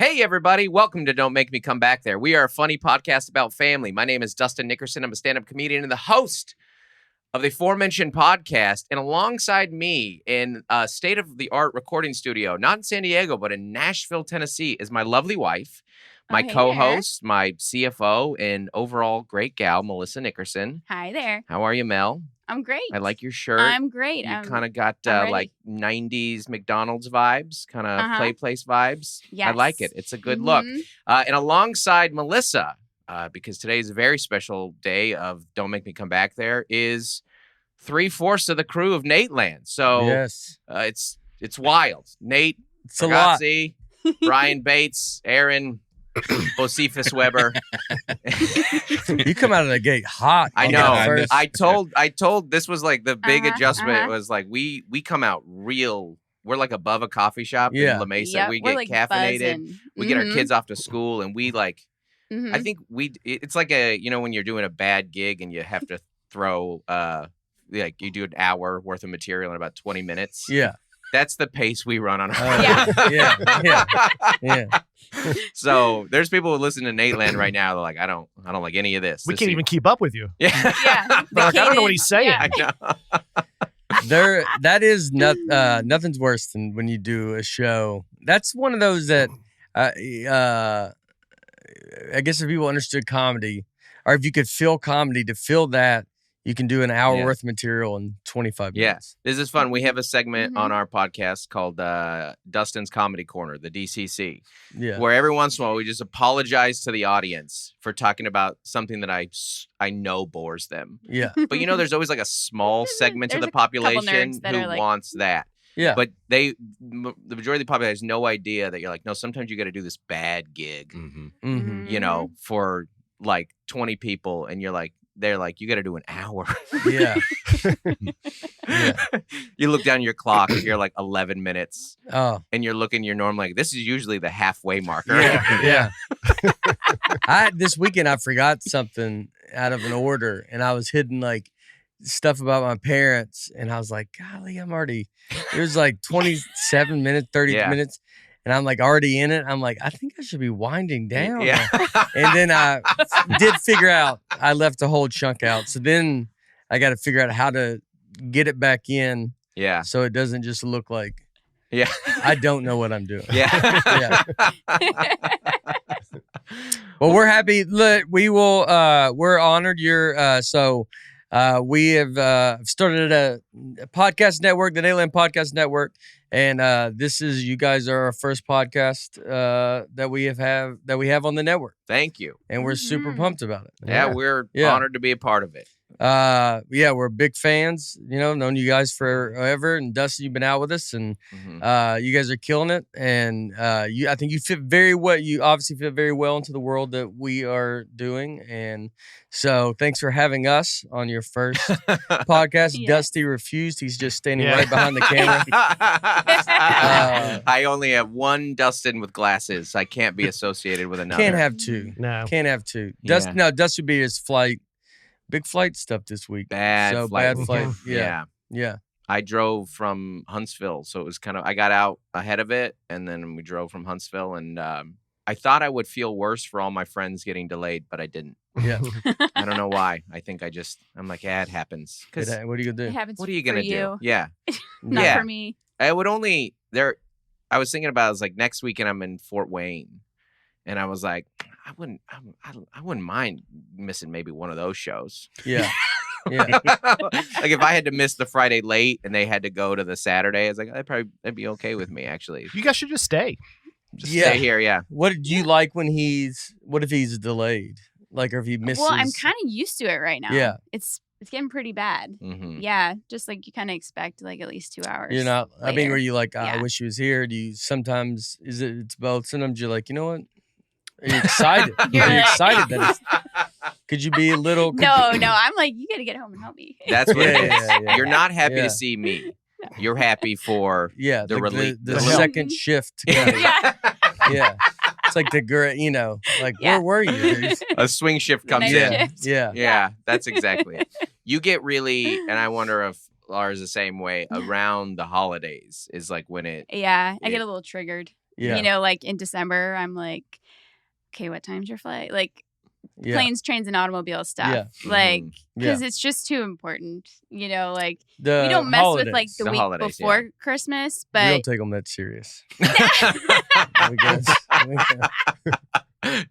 Hey, everybody. Welcome to Don't Make Me Come Back There. We are a funny podcast about family. My name is Dustin Nickerson. I'm a stand-up comedian and the host of the aforementioned podcast. And alongside me in a state-of-the-art recording studio, not in San Diego, but in Nashville, Tennessee, is my lovely wife, my co-host, my CFO, and overall great gal, Melissa Nickerson. Hi there. How are you, Mel? I'm great. I like your shirt. I'm great. You kind of got like 90s McDonald's vibes, kind of play place vibes. Yes. I like it. It's a good look. And alongside Melissa, because today is a very special day of Don't Make Me Come Back There, is 3/4 of the crew of Nateland. So yes. It's wild. Nate Bargatze, Brian Bates, Aaron, Josephus Weber. You come out of the gate hot. I know. I told this was like the big adjustment was like we come out real. We're like above a coffee shop in La Mesa. Yep. We get like caffeinated. Buzzing. We get our kids off to school, and we like. I think it's like when you're doing a bad gig and you have to throw like you do an hour worth of material in about 20 minutes. Yeah. That's the pace we run on our Yeah. So there's people who listen to Nateland right now. They're like, I don't like any of this. We can't even keep up with you. Yeah. Like, I don't know what he's saying. I know. That is nothing's worse than when you do a show. That's one of those that I guess if people understood comedy, or if you could feel comedy, to feel that, you can do an hour worth of material in 25 minutes. Yes. This is fun. We have a segment on our podcast called Dustin's Comedy Corner, the DCC, where every once in a while we just apologize to the audience for talking about something that I know bores them. Yeah. But there's always like a small segment of the population who wants that. Yeah. But the majority of the population has no idea that you're like, no, sometimes you got to do this bad gig, for like 20 people. And they're like, you got to do an hour. Yeah. You look down your clock, you're like 11 minutes. Oh. And you're looking your norm like, this is usually the halfway marker. Yeah. This weekend, I forgot something out of an order, and I was hidden like stuff about my parents, and I was like, golly, it was like 27 minutes, 30 minutes. And I'm like already in it. I'm like, I think I should be winding down. Yeah. And then I did figure out I left a whole chunk out. So then I got to figure out how to get it back in. Yeah. So it doesn't just look like I don't know what I'm doing. Yeah. Well, we're happy. Look, we're honored. We have started a podcast network, the Nateland Podcast Network, and you guys are our first podcast that we have on the network. Thank you, and we're super pumped about it. Yeah, we're honored to be a part of it. We're big fans. Known you guys forever, and Dustin, you've been out with us, and you guys are killing it. And I think you fit very well. You obviously fit very well into the world that we are doing, and so thanks for having us on your first podcast. Yes. Dusty refused. He's just standing right behind the camera. I only have one Dustin with glasses. I can't be associated with another. Can't have two. No. Can't have two. Dusty would be his flight. Big flight stuff this week. Bad flight. Yeah. I drove from Huntsville, so it was I got out ahead of it, and then we drove from Huntsville, and I thought I would feel worse for all my friends getting delayed, but I didn't. Yeah. I don't know why. I think I'm like, it happens. What are you gonna do? It happens. What are you gonna do? Yeah. Not for me. I was thinking about, I was like, next weekend I'm in Fort Wayne, and I was like, I wouldn't mind missing maybe one of those shows. Yeah. Like if I had to miss the Friday late and they had to go to the Saturday, I was like, that'd be okay with me, actually. You guys should just stay. Stay here, yeah. What do you like what if he's delayed? Like, or if he misses? Well, I'm kind of used to it right now. Yeah. It's getting pretty bad. Mm-hmm. Yeah. Just like you kind of expect like at least 2 hours. You're not, later. I mean, were you like, I wish he was here? Do you sometimes, it's both? Sometimes you're like, you know what? Are you excited? Are you excited that could you be a little? No. I'm like, you got to get home and help me. That's what it is. Yeah. You're not happy to see me. You're happy for the relief. The second shift. Yeah. Yeah. It's like the great, where were you? Dude? A swing shift comes in. Yeah. That's exactly it. You get really, and I wonder if Laura's the same way, around the holidays is like when it. Yeah, I get a little triggered. Yeah. You know, like in December, I'm like, okay, what time's your flight? Like Yeah. planes, trains, and automobile stuff. Yeah. Like, because Yeah. it's just too important. You know, like The we don't mess holidays. with like the The week holidays, before Christmas, We but don't take them that serious.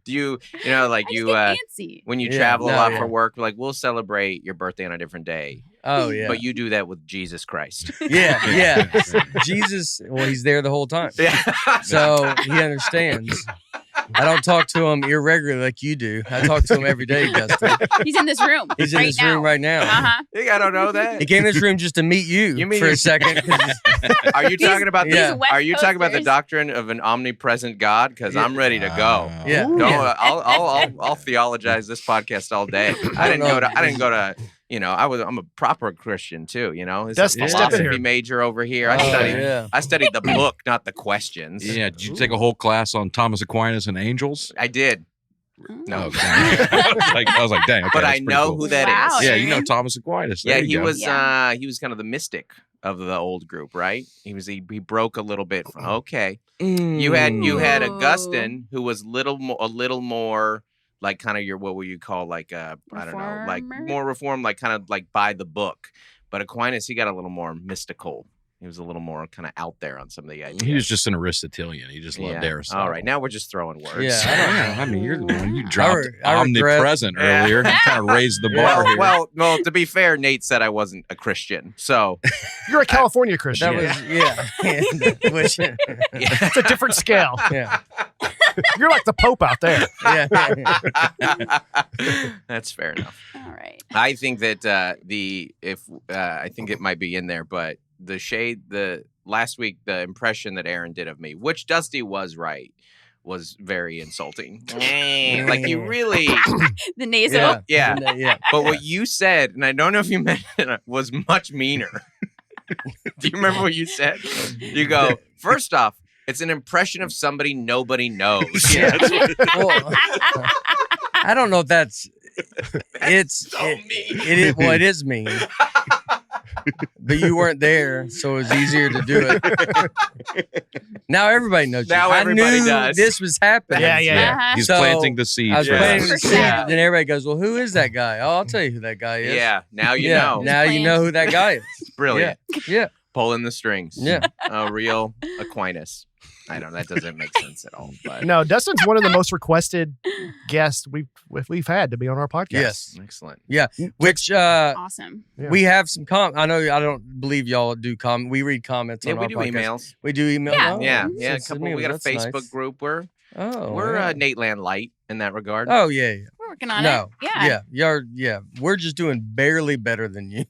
Do you know, like I just you, get fancy. when you Yeah, travel a no, lot yeah. for work, like we'll celebrate your birthday on a different day. Oh yeah. But you do that with Jesus Christ. Yeah. Jesus, well, he's there the whole time. Yeah. So he understands. I don't talk to him irregularly like you do. I talk to him every day, Dustin. He's in this room. He's in right this now. room right now. Uh-huh. I don't know that. He came in this room just to meet you, You mean for you're- a second. Are you talking about Yeah. the, West Are you talking about the Coasters. doctrine of an omnipresent God? Because I'm ready to go. Yeah. No, Yeah. I'll theologize this podcast all day. I didn't go to. You know, I'm a proper Christian too. You know, it's Dustin, a step in philosophy here. major over here. Oh, I yeah. studied the book, not the questions. Yeah, did you take a whole class on Thomas Aquinas and angels? I did. No, Okay. I was like, dang. Okay, but that's I pretty know cool. who that is. Wow. Yeah, you know Aaron. Thomas Aquinas. Yeah, There you he go. was kind of the mystic of the old group, right? He broke a little bit. Okay, Mm. you had Ooh. Augustine, who was a little more like kind of your, what would you call, like I don't know, like Reformer? more reformed, like kind of like by the book. But Aquinas, he got a little more mystical. He was a little more kind of out there on some of the ideas. He was just an Aristotelian. He just loved Aristotle. All right, now we're just throwing words. Yeah. Yeah, I mean, you're the one. You dropped I regret- omnipresent earlier. You kind of raised the bar Well, here. well, to be fair, Nate said I wasn't a Christian, so You're a California Christian. That was, yeah. Which, It's a different scale. yeah. You're like the Pope out there. Yeah. that's fair enough. All right. I think that I think it might be in there, but the last week, the impression that Aaron did of me, which Dusty was right, was very insulting. Like you really, The nasal. Yeah. yeah. Yeah. But what you said, and I don't know if you meant it, was much meaner. Do you remember what you said? You go, first off, it's an impression of somebody nobody knows. Yeah. Well, I don't know if that's. It's so mean. It is. Well, it is mean. But you weren't there, so it was easier to do it. Now everybody knows. Now you. everybody I knew does. this was happening. Yeah. Uh-huh. He's So, planting the seed. I was for planting us. the For seed, sure. and everybody goes, "Well, who is that guy?" Oh, I'll tell you who that guy is. Yeah, now you yeah. know. Now you know who that guy is. Brilliant. Yeah. Pulling the strings. Yeah. A real Aquinas. I don't know. That doesn't make sense at all. But No, Dustin's one of the most requested guests we've had to be on our podcast. Yes. excellent. Which Awesome. Yeah. we have some I know I don't believe y'all do we read comments Yeah, on we our do podcast. emails. We do email. Yeah. Oh, Yeah, that's yeah. nice of me. We got a That's Facebook nice. group. We're Oh, Nateland Light in that regard. Oh yeah. We're working on No. it. Yeah. Yeah. We're just doing barely better than you.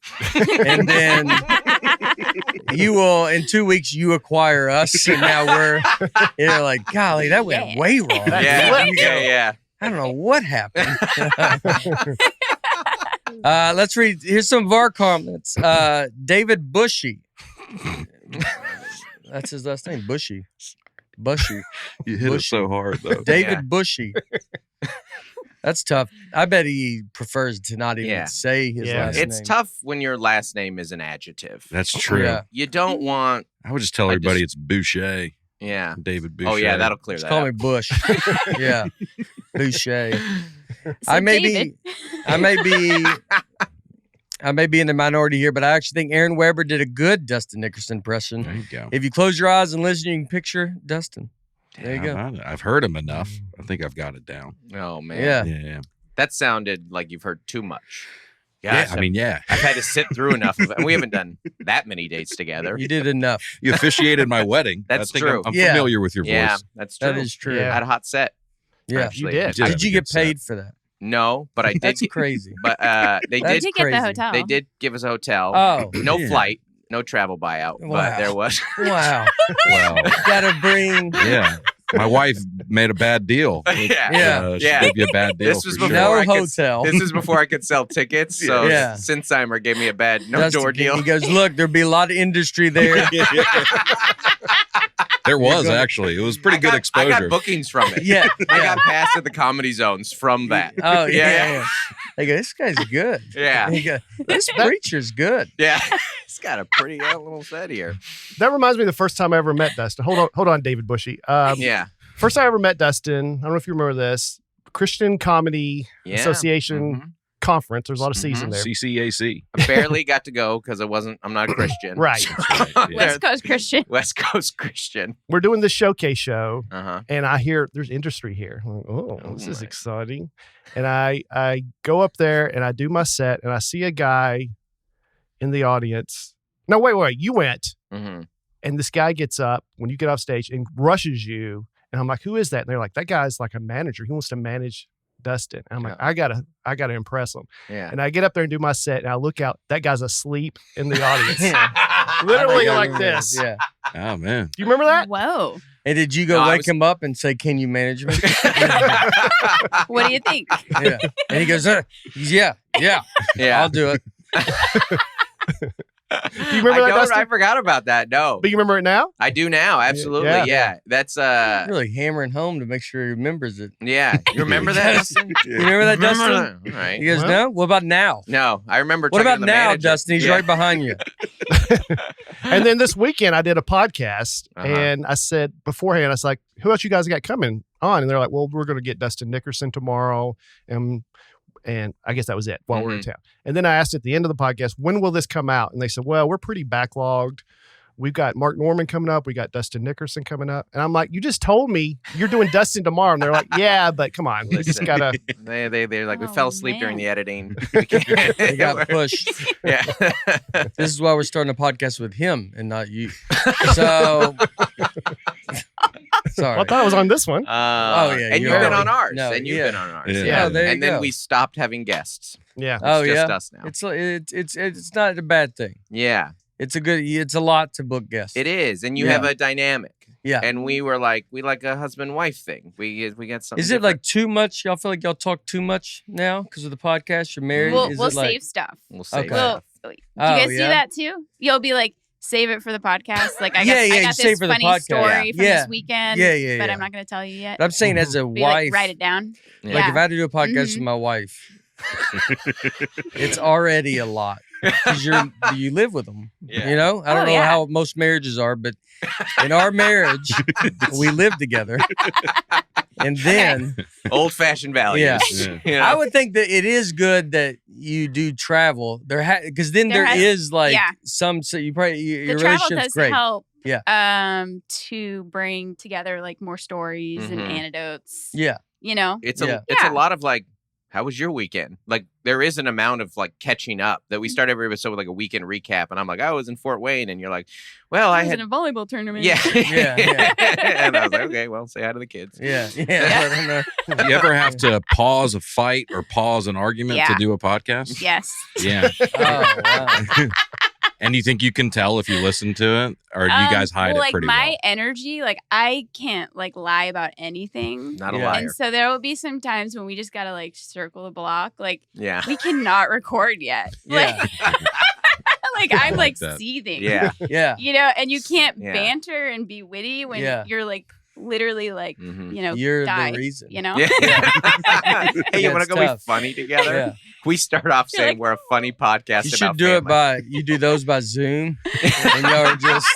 And then you will, in 2 weeks, you acquire us. And now you're like, golly, that went Yeah. way wrong. Yeah, yeah. I don't know what happened. Let's read. Here's some of our comments. David Bushy. That's his last name, Bushy. You hit it so hard, though. David Yeah. Bushy. That's tough. I bet he prefers to not even Yeah. say his Yeah. last It's name. tough when your last name is an adjective. That's true. Yeah. You don't want. I would just tell I everybody just- it's Boucher. Yeah. David Boucher. Oh yeah, that'll clear Just that. call up. me Bush. Yeah. Boucher. So I may David. be in the minority here, but I actually think Aaron Weber did a good Dustin Nickerson impression. There you go. If you close your eyes and listen, you can picture Dustin. There you go. I've heard him enough. I think I've got it down. Oh man. Yeah. Yeah. That sounded like you've heard too much. Yeah. Gosh, I mean, yeah. I've had to sit through enough of it. And we haven't done that many dates together. You did enough. You officiated my wedding. That's I think true. I'm Yeah. familiar with your Yeah, voice. that's true. That is true. Yeah. I had a hot set. Yeah. actually. You did. You Did have you a get good set. paid for that? No, but I did. That's get- crazy. But they That's You did. did get the crazy. hotel. They did give us a hotel. Oh, No Yeah. flight, no travel buyout, but Wow. there was. wow. Well, Gotta bring yeah. My wife made a bad deal. Yeah. She Yeah. gave you a bad deal. This was for before sure. no I could- hotel. This is before I could sell tickets. So Yeah. Sinsheimer gave me a bad no Dustin, door deal. He goes, look, there'll be a lot of industry there. There was gonna- actually. It was pretty good I exposure. got bookings from it. Yeah. I Yeah. got passed at the comedy zones from that. Oh, Yeah, yeah. They go, this guy's good. Yeah. They go, this preacher's good. Yeah. He's got a pretty little set here. That reminds me of the first time I ever met Dustin. Hold on, David Bushy. Yeah. First time I ever met Dustin. I don't know if you remember this. Christian Comedy Association conference. There's a lot of C's in there. CCAC. I barely got to go because I'm not a Christian. Right. West Coast Christian. West Coast Christian. We're doing this showcase show, Uh-huh. and I hear there's industry here. I'm like, Oh, this is my. exciting. And I go up there and I do my set, and I see a guy in the audience. No, wait. You went. Mm-hmm. And this guy gets up when you get off stage and rushes you. And I'm like, who is that? And they're like, that guy's like a manager. He wants to manage Dustin. And I'm like, I gotta impress him. Yeah. And I get up there and do my set, and I look out. That guy's asleep in the audience. I Literally know like you this. Yeah. Oh, man. Do you remember that? Whoa. And did you go No, I wake was- him up and say, can you manage me? What do you think? Yeah. And he goes, yeah, Yeah. I'll do it. Do you remember that, Dustin? I forgot about that. No. But you remember it now? I do now. Absolutely. Yeah. Yeah. That's Really hammering home to make sure he remembers it. yeah. You remember that? Dustin? You remember that, Dustin? All right. He goes, Well- no? What about now? No, I remember. What talking about to the now, manager. Dustin? He's Yeah. right behind you. And then this weekend I did a podcast, Uh-huh. and I said beforehand, I was like, who else you guys got coming on? And they're like, well, we're going to get Dustin Nickerson tomorrow. And I guess that was it while we're in town. And then I asked at the end of the podcast, when will this come out? And they said, well, we're pretty backlogged. We've got Mark Norman coming up. We got Dustin Nickerson coming up. And I'm like, you just told me you're doing Dustin tomorrow. And they're like, yeah, but come on. We just Listen. got to. They're like, we Oh, fell asleep during man. the editing. He got pushed. Yeah. This is why we're starting a podcast with him and not you. So, sorry. I thought I was on this one. yeah, and you you've been are. on ours. No, and you've yeah. been on ours. Yeah. Yeah. Oh, there you and then go. we stopped having guests. Yeah. Oh, It's just yeah? us now. It's not a bad thing. Yeah, It's a lot to book guests. it is. And you Yeah. have a dynamic. Yeah. And we like a husband-wife thing. We got something. Is it different. like too much? Y'all feel like y'all talk too much now because of the podcast? You're married? We'll Is we'll it like, save stuff. We'll save Okay. We'll, stuff. do you Oh, guys do yeah? that too? You'll be like, save it for the podcast. Like I got, Yeah, I you got save this for the funny podcast. story from Yeah. this weekend. Yeah, But yeah. I'm not going to tell you yet. I'm saying as a Be wife, like, write it down. Yeah. like Yeah. if I had to do a podcast with Mhm. my wife, it's already a lot because you live with them. Yeah. You know, I don't Oh, know yeah. how most marriages are, but in our marriage, we live together. And then Old-fashioned values. Yeah. Yeah. You know? I would think that it is good that you do travel. Because then There there has- is like yeah. some. So you probably your The travel relationship's does great. help. Yeah. To bring together like more stories and Mhm. anecdotes. Yeah. You know. It's Yeah. a Yeah. lot of like, how was your weekend? Like there is an amount of like catching up that we start every episode with like a weekend recap, and I'm like, I was in Fort Wayne, and you're like, well, I I was had in a volleyball tournament. yeah, Yeah. and I was like, okay, well, say hi to the kids. Yeah. I don't know. You ever have to pause a fight or pause an argument to Yeah. do a podcast? Yes. Yeah. Oh wow. And you think you can tell if you listen to it, or do you guys hide well, it like pretty my well? energy, like I can't like lie about anything. Not a Yeah. liar. And so there will be some times when we just gotta like circle the block. Like Yeah, we cannot record yet. Yeah. Like I'm like that. seething. yeah. Yeah. You know, and you can't Yeah. banter and be witty when Yeah. you're like literally like, Mhm. you know, You're die. the reason. You know? Yeah. hey, you Yeah, want to it's go be tough. funny together? Yeah. We start off You're saying like- we're a funny podcast. You about should do it family. you do those by Zoom, and y'all are just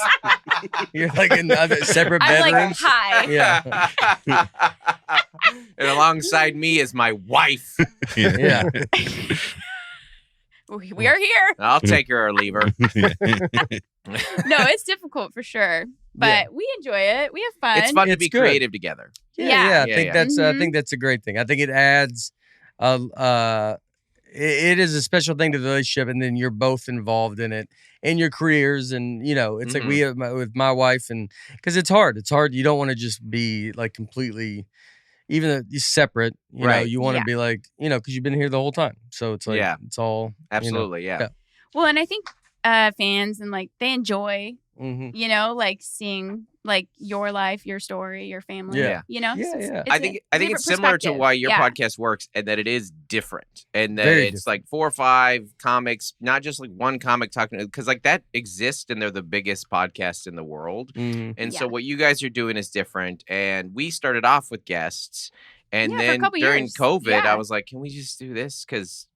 you're like in other separate I'm like, bedrooms. hi. Yeah. And alongside me is my wife. Yeah. We are here. I'll take her or leave her. No, it's difficult for sure. But we enjoy it. We have fun. It's fun to It's be good. creative together. Yeah, Yeah. I Yeah, think yeah. that's I Mhm. think that's a great thing. I think it adds it is a special thing to the relationship, and then you're both involved in it and your careers, and you know it's like we have with my wife, and because it's hard. You don't want to just be like completely, even though you're separate. You know, Right. you want to Yeah. be like because you've been here the whole time. So it's like Yeah. it's all Absolutely, yeah. yeah. well, and I think fans and like they enjoy, hmm you know, like seeing like your life, your story, your family. Yeah. You know? Yeah, So yeah. I think it's similar to why your podcast works, and that it is different, and that Very it's like 4 or 5 comics, not just like one comic talking, because like that exists, and they're the biggest podcast in the world. hmm And Yeah. so what you guys are doing is different. And we started off with guests, And Yeah, for a then couple during years. COVID, Yeah. I was like, can we just do this? Because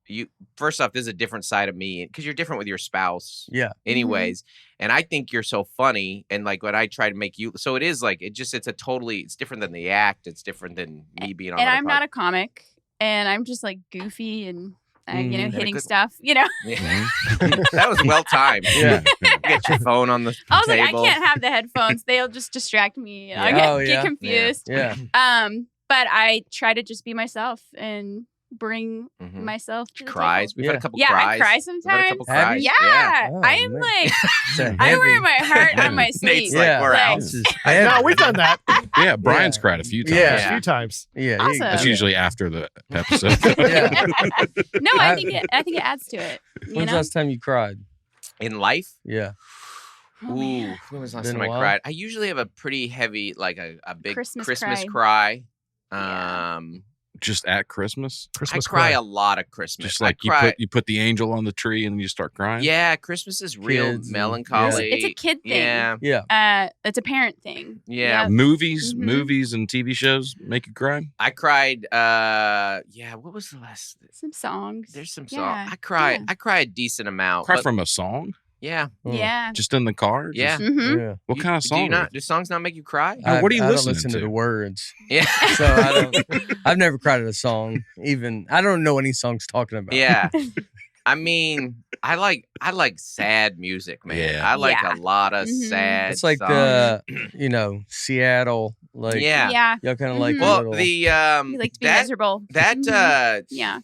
first off, this is a different side of me because you're different with your spouse. Yeah. Anyways. And I think you're so funny. And like when I try to make you, so it is like, it's different than the act. It's different than me being on And the I'm not a comic, and I'm just like goofy and hitting good- stuff. Yeah. That was well timed. Yeah. Get your phone on the I was like, I table. can't have the headphones. They'll just distract me. And Yeah. I Oh, get yeah. confused. Yeah. But I try to just be myself and bring Mhm. myself to the Cries. table. We've had a couple Yeah, cries. I cry We've had a sometimes. couple Have cries. you? Yeah. Oh, I am man. like, It's a I wear heavy- my heart on my Nate's sleeve. like, Yeah. we're out. This is No, heavy. we've done that Yeah, Brian's Yeah. cried a few times. Yeah. a few times. Yeah. Awesome. That's usually after the episode. Yeah. No, I think it adds to it. You When's the know? last time you cried? In life? Yeah. Oh, Ooh, man. when was the last Been time a I while. cried? I usually have a pretty heavy, like a big Christmas Christmas cry. cry. Yeah. Just at Christmas. Christmas I cry cry. a lot at Christmas. Just like I cry. you put the angel on the tree and then you start crying. Yeah, Christmas is real Kids and- melancholy. It's a kid thing. Yeah, Yeah. It's a parent thing. yeah. Yep. Movies, Mhm. movies, and TV shows make you cry. I cried. Yeah. What was the last? Some songs. There's some Yeah, song. I cry. yeah. I cry a decent amount. Cry but- from a song, Yeah. Mm. Yeah. just in the car. Yeah. Just- Mm-hmm. Yeah. what kind of Do song? you not? Do songs not make you cry? What are you I don't listening listen to to? the words. Yeah. So I've never cried at a song. Even I don't know any songs talking about. Yeah. I mean, I like sad music, man. Yeah. I like Yeah. a lot of Mhm. sad. It's like songs. Seattle. Like Yeah. Yeah. y'all kind of like Mhm. a Well, little. the You like to be that miserable. that Mhm. Yeah.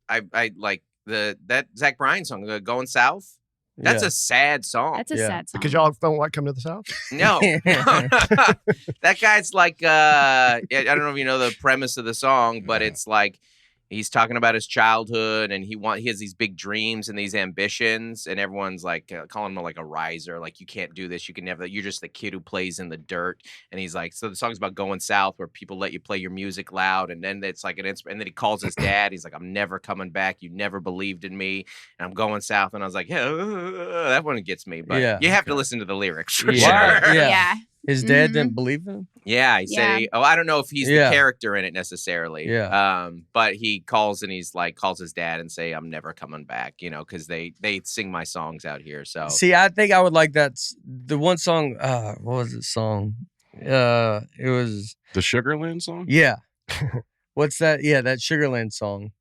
I like that Zach Bryan song, Going South. That's yeah. a sad song. That's a Yeah. sad song. Because y'all don't like coming to the South? No. That guy's like I don't know if you know the premise of the song, but it's like he's talking about his childhood and he has these big dreams and these ambitions, and everyone's like calling him like a riser, like you can't do this, you can never, you're just the kid who plays in the dirt. And he's like, so the song's about going south where people let you play your music loud, and then it's like and then he calls his dad. He's like, I'm never coming back, you never believed in me, and I'm going south. And I was like, that one gets me, but Yeah. you have to listen to the lyrics for Yeah. sure. Yeah. Yeah. His dad Mhm. didn't believe in him. Yeah, he said. Yeah. I don't know if he's Yeah. the character in it necessarily. Yeah. But he calls and he's like calls his dad and say, "I'm never coming back," because they sing my songs out here. So See, I think I would like that. The one song. What was it? Song. It was. The Sugarland song. Yeah. What's that? Yeah, that Sugarland song.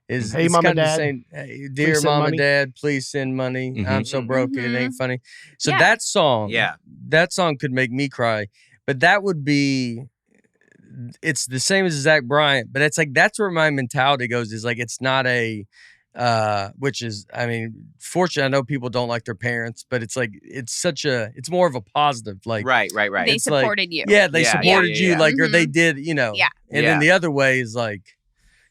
Is Hey, it's Mom and kinda the Dad, same, hey, dear send mom money." and dad, please send money. Mhm. I'm so broke, it ain't funny. So Yeah. that song, Yeah. that song could make me cry. But that would be, it's the same as Zach Bryant, but it's like that's where my mentality goes. Is like it's not a, which is, I mean, fortunately, I know people don't like their parents, but it's like it's more of a positive. Like right. They it's like- supported you. yeah, they Yeah, supported yeah, you, yeah. like or they Mhm. did, Yeah. And Yeah. then the other way is like.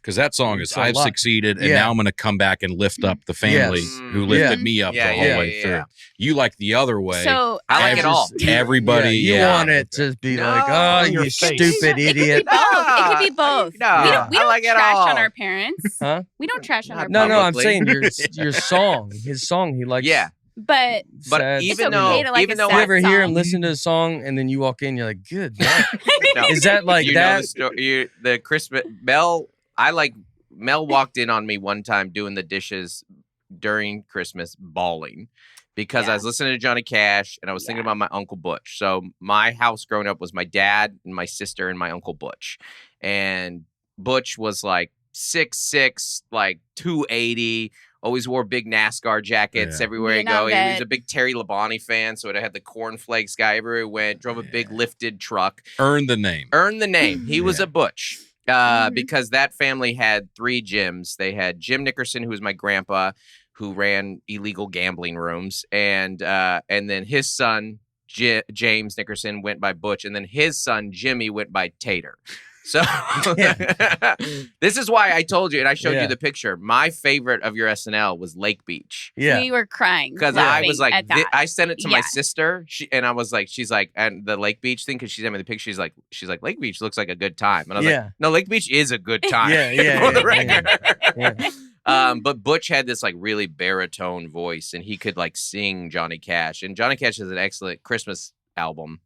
Because that song is It's a I've lot. succeeded and Yeah. now I'm going to come back and lift up the family Yes. who lifted Yeah. me up Yeah, the whole yeah, way yeah, through. yeah. You like the other way. So I like it all. Everybody, you yeah. want it to be No, like, oh, in your you face. stupid it could be idiot. both. It could be both. No, we I don't like it trash all. on our parents. Huh? We don't trash on our No, parents. no, I'm Publicly. saying your song, his song. He likes. Yeah. But But sad even It's though okay to like even a though you sad ever hear him song. listen to a song and then you walk in, you're like, good. No. Is that like you know that? the story, the Christmas Mel walked in on me one time doing the dishes during Christmas bawling because I Yeah. was listening to Johnny Cash and I was thinking Yeah. about my Uncle Butch. So my house growing up was my dad and my sister and my Uncle Butch. And Butch was like 6'6", like 280, always wore big NASCAR jackets Yeah. everywhere he Vietnam go. He was vet. a big Terry Labonte fan, so it had the cornflakes guy everywhere he went, drove a big lifted truck. Earned the name. Earned the name. He was Yeah. a Butch. Mhm. Because that family had 3 Jims. They had Jim Nickerson, who was my grandpa, who ran illegal gambling rooms, and then his son James Nickerson went by Butch, and then his son Jimmy went by Tater. So this is why I told you, and I showed Yeah. you the picture. My favorite of your SNL was Lake Beach. Yeah. we were crying Because I was like, at that. I sent it to my Yeah. sister, and I was like, she's like, and the Lake Beach thing, because she sent me the picture. She's like, Lake Beach looks like a good time, and I was like, Yeah. no, Lake Beach is a good time. Yeah, yeah, for the yeah, record. Yeah. But Butch had this like really baritone voice, and he could like sing Johnny Cash. And Johnny Cash has an excellent Christmas album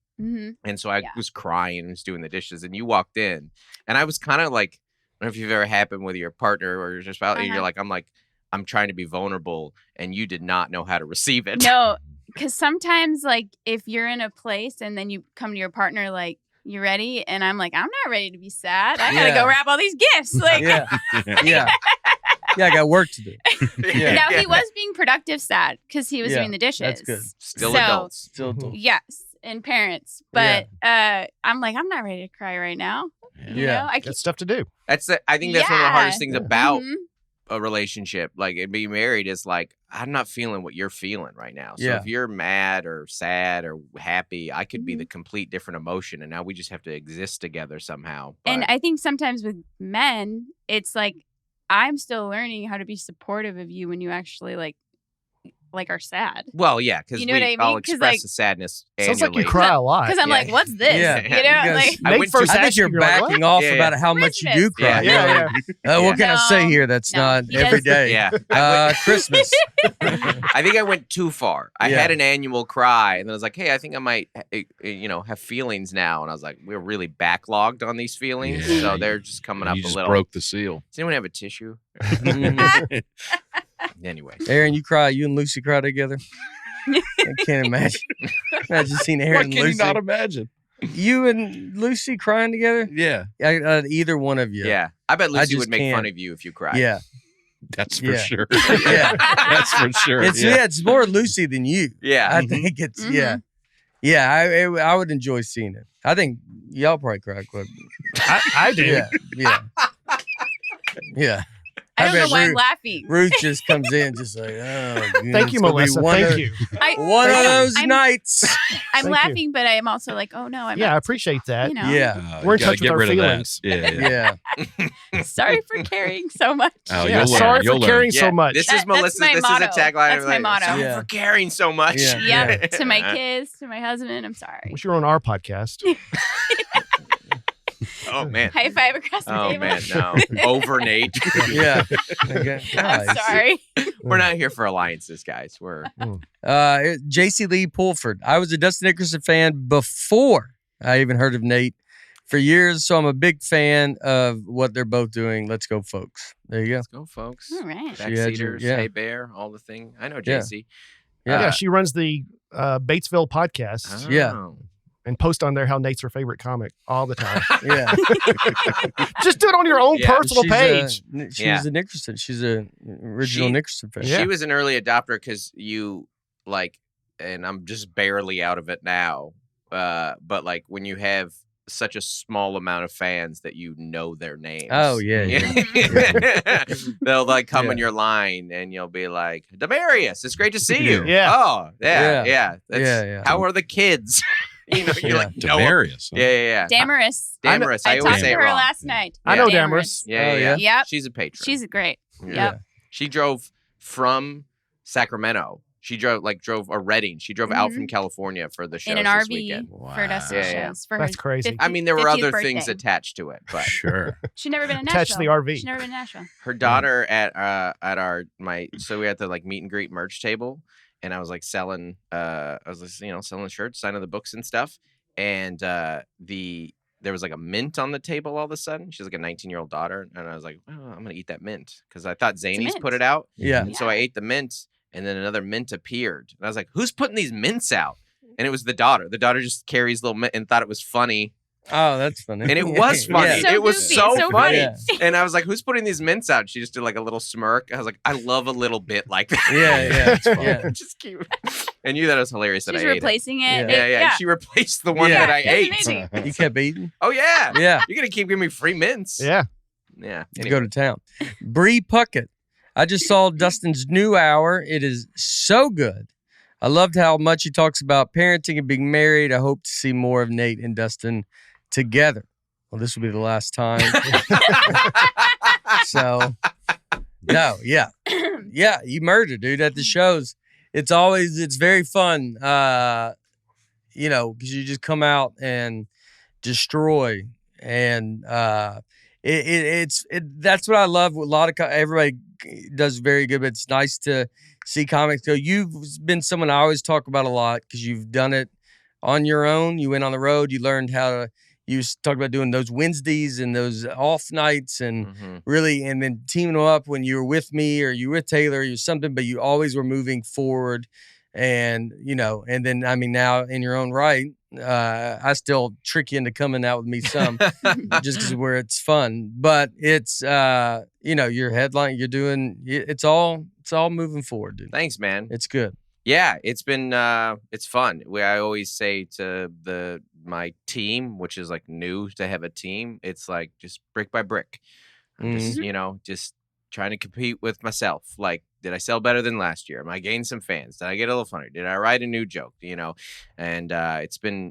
And so I was crying and was doing the dishes, and you walked in, and I was kind of like, I don't know if you've ever happened with your partner or your spouse, and you're like, I'm trying to be vulnerable, and you did not know how to receive it. No, because sometimes, like, if you're in a place and then you come to your partner, like, you ready? And I'm like, I'm not ready to be sad. I gotta go wrap all these gifts. Like, yeah, I got work to do. Now he was being productive sad because he was doing the dishes. That's good. Still adults. Still adults. Yes, and parents. But I'm like, I'm not ready to cry right now. You know? That's stuff to do. I think that's one of the hardest things about a relationship, like being married, is like, I'm not feeling what you're feeling right now. So if you're mad or sad or happy, I could be the complete different emotion, and now we just have to exist together somehow. But And I think sometimes with men, it's like, I'm still learning how to be supportive of you when you actually like are sad. well, yeah, because You know what I mean? I'll 'Cause, express like, the sadness Sounds annually. like you cry a lot. Because I'm like, what's this? Yeah. You know, like I went first I think asked you're you, like, what? backing off Yeah, about how much you do Christmas. cry. Yeah. What can I say No, here? That's no, not he every does- day. Yeah. Christmas. I think I went too far. I had an annual cry, and then I was like, hey, I think I might, have feelings now. And I was like, we're really backlogged on these feelings. Yeah. So they're just coming up You a just little. broke the seal. Does anyone have a tissue? Anyway. Aaron, you cry. You and Lucy cry together. I can't imagine. Imagine seeing Aaron What and can Lucy. you not imagine? You and Lucy crying together? Yeah, Either one of you. Yeah. I bet Lucy just would make fun can't. of you if you cried. Yeah. that's for Yeah. sure. Yeah. That's for sure. It's more Lucy than you. Yeah. I think it's I would enjoy seeing it. I think y'all probably cry quite. I do. Yeah. I don't know bet why I'm laughing. Ruth just comes in just like, oh, Thank you, Melissa. Thank you. One of those I'm- nights. I'm Thank laughing, but I am also like, oh no, I'm Yeah, I not. appreciate that. You know, Yeah. We're in You gotta touch with get our rid of that. feelings. Yeah. Yeah. sorry for caring so much. Oh, Yeah, you'll learn. sorry You'll for learn. caring so much. This is That's Melissa's. my This motto. is a tagline. That's my motto. Sorry Yeah. for caring so much. Yeah. Yep. To my kids, to my husband, I'm sorry. Wish you were on our podcast. Oh man. High five across the Oh table. man, no. Over Nate. Yeah. Okay. I'm Nice. sorry. We're not here for alliances, guys. We're JC Lee Pulford. I was a Dustin Nickerson fan before I even heard of Nate for years, so I'm a big fan of what they're both doing. Let's go, folks. There you go. Let's go, folks. All right. She had your- Backseaters, yeah. Hey Bear, all the thing. I know Yeah. JC. Yeah, she runs the Batesville podcast Yeah. Oh. and post on there how Nate's her favorite comic all the time. Yeah. Just do it on your own Yeah. personal page. She's a Nickerson. She's a original She- Nickerson fan. Yeah. She was an early adopter because you like, and I'm just barely out of it now. But like when you have such a small amount of fans that you know their names. Oh, yeah. They'll like come in Yeah. your line and you'll be like, Demarius, it's great to see you. Yeah. Oh, yeah. Yeah. Yeah. Yeah. How are the kids? You're Yeah. like, no. Demarius. huh? Yeah. Damaris. Damaris. I I always talked say to it her wrong. last night. I know Damaris. Damaris. Yeah, Oh, yeah. yeah? Yep. She's a patron. She's great. Yeah. Yep. She drove from Sacramento. She drove or Redding. She drove out from California for the show In an this RV weekend. for Dustin Yeah, yeah. shows. For That's her crazy. 50 I mean, there were 50th other birthday. things attached to it, but Sure. She'd never been in Nashville. Attached to the RV. She'd never been in Nashville. her daughter at so we had the like meet and greet merch table, and I was like selling selling shirts, signing the books and stuff, and there was like a mint on the table all of a sudden. She's like a 19-year-old daughter, and I was like, oh, I'm gonna eat that mint because I thought Zanies mint. put it out, Yeah. and so I ate the mint, and then another mint appeared, and I was like, who's putting these mints out? And it was the daughter. The daughter just carries little mint and thought it was funny. Oh, that's funny. And it was funny. Yeah. So it was goofy, so so funny. Yeah. And I was like, who's putting these mints out? She just did like a little smirk. I was like, I love a little bit like that. Yeah. Just cute. And you thought it was hilarious that She's I ate replacing it. Yeah. it. Yeah. She replaced the one Yeah. that I That's ate. amazing. You kept eating? Oh, yeah. Yeah. You're going to keep giving me free mints. Yeah. Yeah. You go to town. Bree Puckett. I just saw Dustin's new hour. It is so good. I loved how much he talks about parenting and being married. I hope to see more of Nate and Dustin together. Well, this will be the last time. So, no, yeah. Yeah, you murder, dude, at the shows. It's very fun, because you just come out and destroy. And that's what I love. A lot of everybody does very good, but it's nice to see comics go. You've been someone I always talk about a lot because you've done it on your own. You went on the road. You learned how to. You talked about doing those Wednesdays and those off nights, and really, and then teaming them up when you were with me or you were with Taylor or something. But you always were moving forward, and and then now in your own right. I still trick you into coming out with me some just because where it's fun, but it's your headline, you're doing it's all moving forward, dude. Thanks, man. It's good. Yeah, it's been it's fun. I always say to my team, which is like new to have a team, it's like just brick by brick. I'm just trying to compete with myself. Like, did I sell better than last year? Am I gaining some fans? Did I get a little funnier? Did I write a new joke? And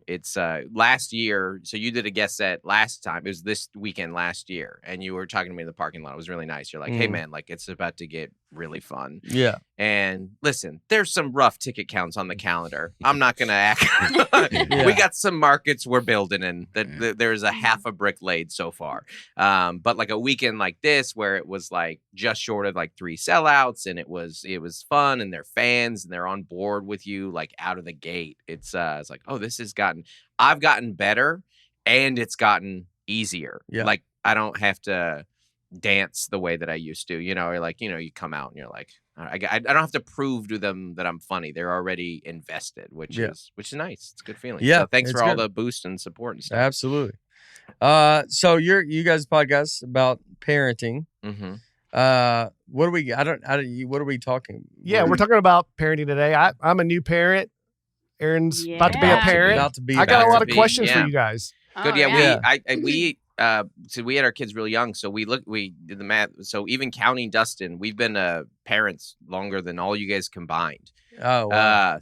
it's last year. So you did a guest set last time. It was this weekend last year. And you were talking to me in the parking lot. It was really nice. You're like, hey man, like it's about to get really fun. Yeah. And listen, there's some rough ticket counts on the calendar. I'm not going to act. We got some markets we're building in that there's a half a brick laid so far. But like a weekend like this, where it was like just short of like 3 sellouts, and it was fun, and they're fans and they're on board with you like out of the gate. It's like, oh, I've gotten better, and it's gotten easier. Yeah. Like I don't have to dance the way that I used to, or like, you come out and you're like, I don't have to prove to them that I'm funny. They're already invested, which is nice. It's a good feeling. Yeah. So thanks for all the boost and support and stuff. Absolutely. So you guys' podcast about parenting. Mm-hmm. What are we? What are we talking? Yeah, we're talking about parenting today. I'm a new parent. Aaron's about to be a parent. I got a lot of questions for you guys. Good. We so we had our kids really young, so we did the math. So even counting Dustin, we've been parents longer than all you guys combined. Oh, wow.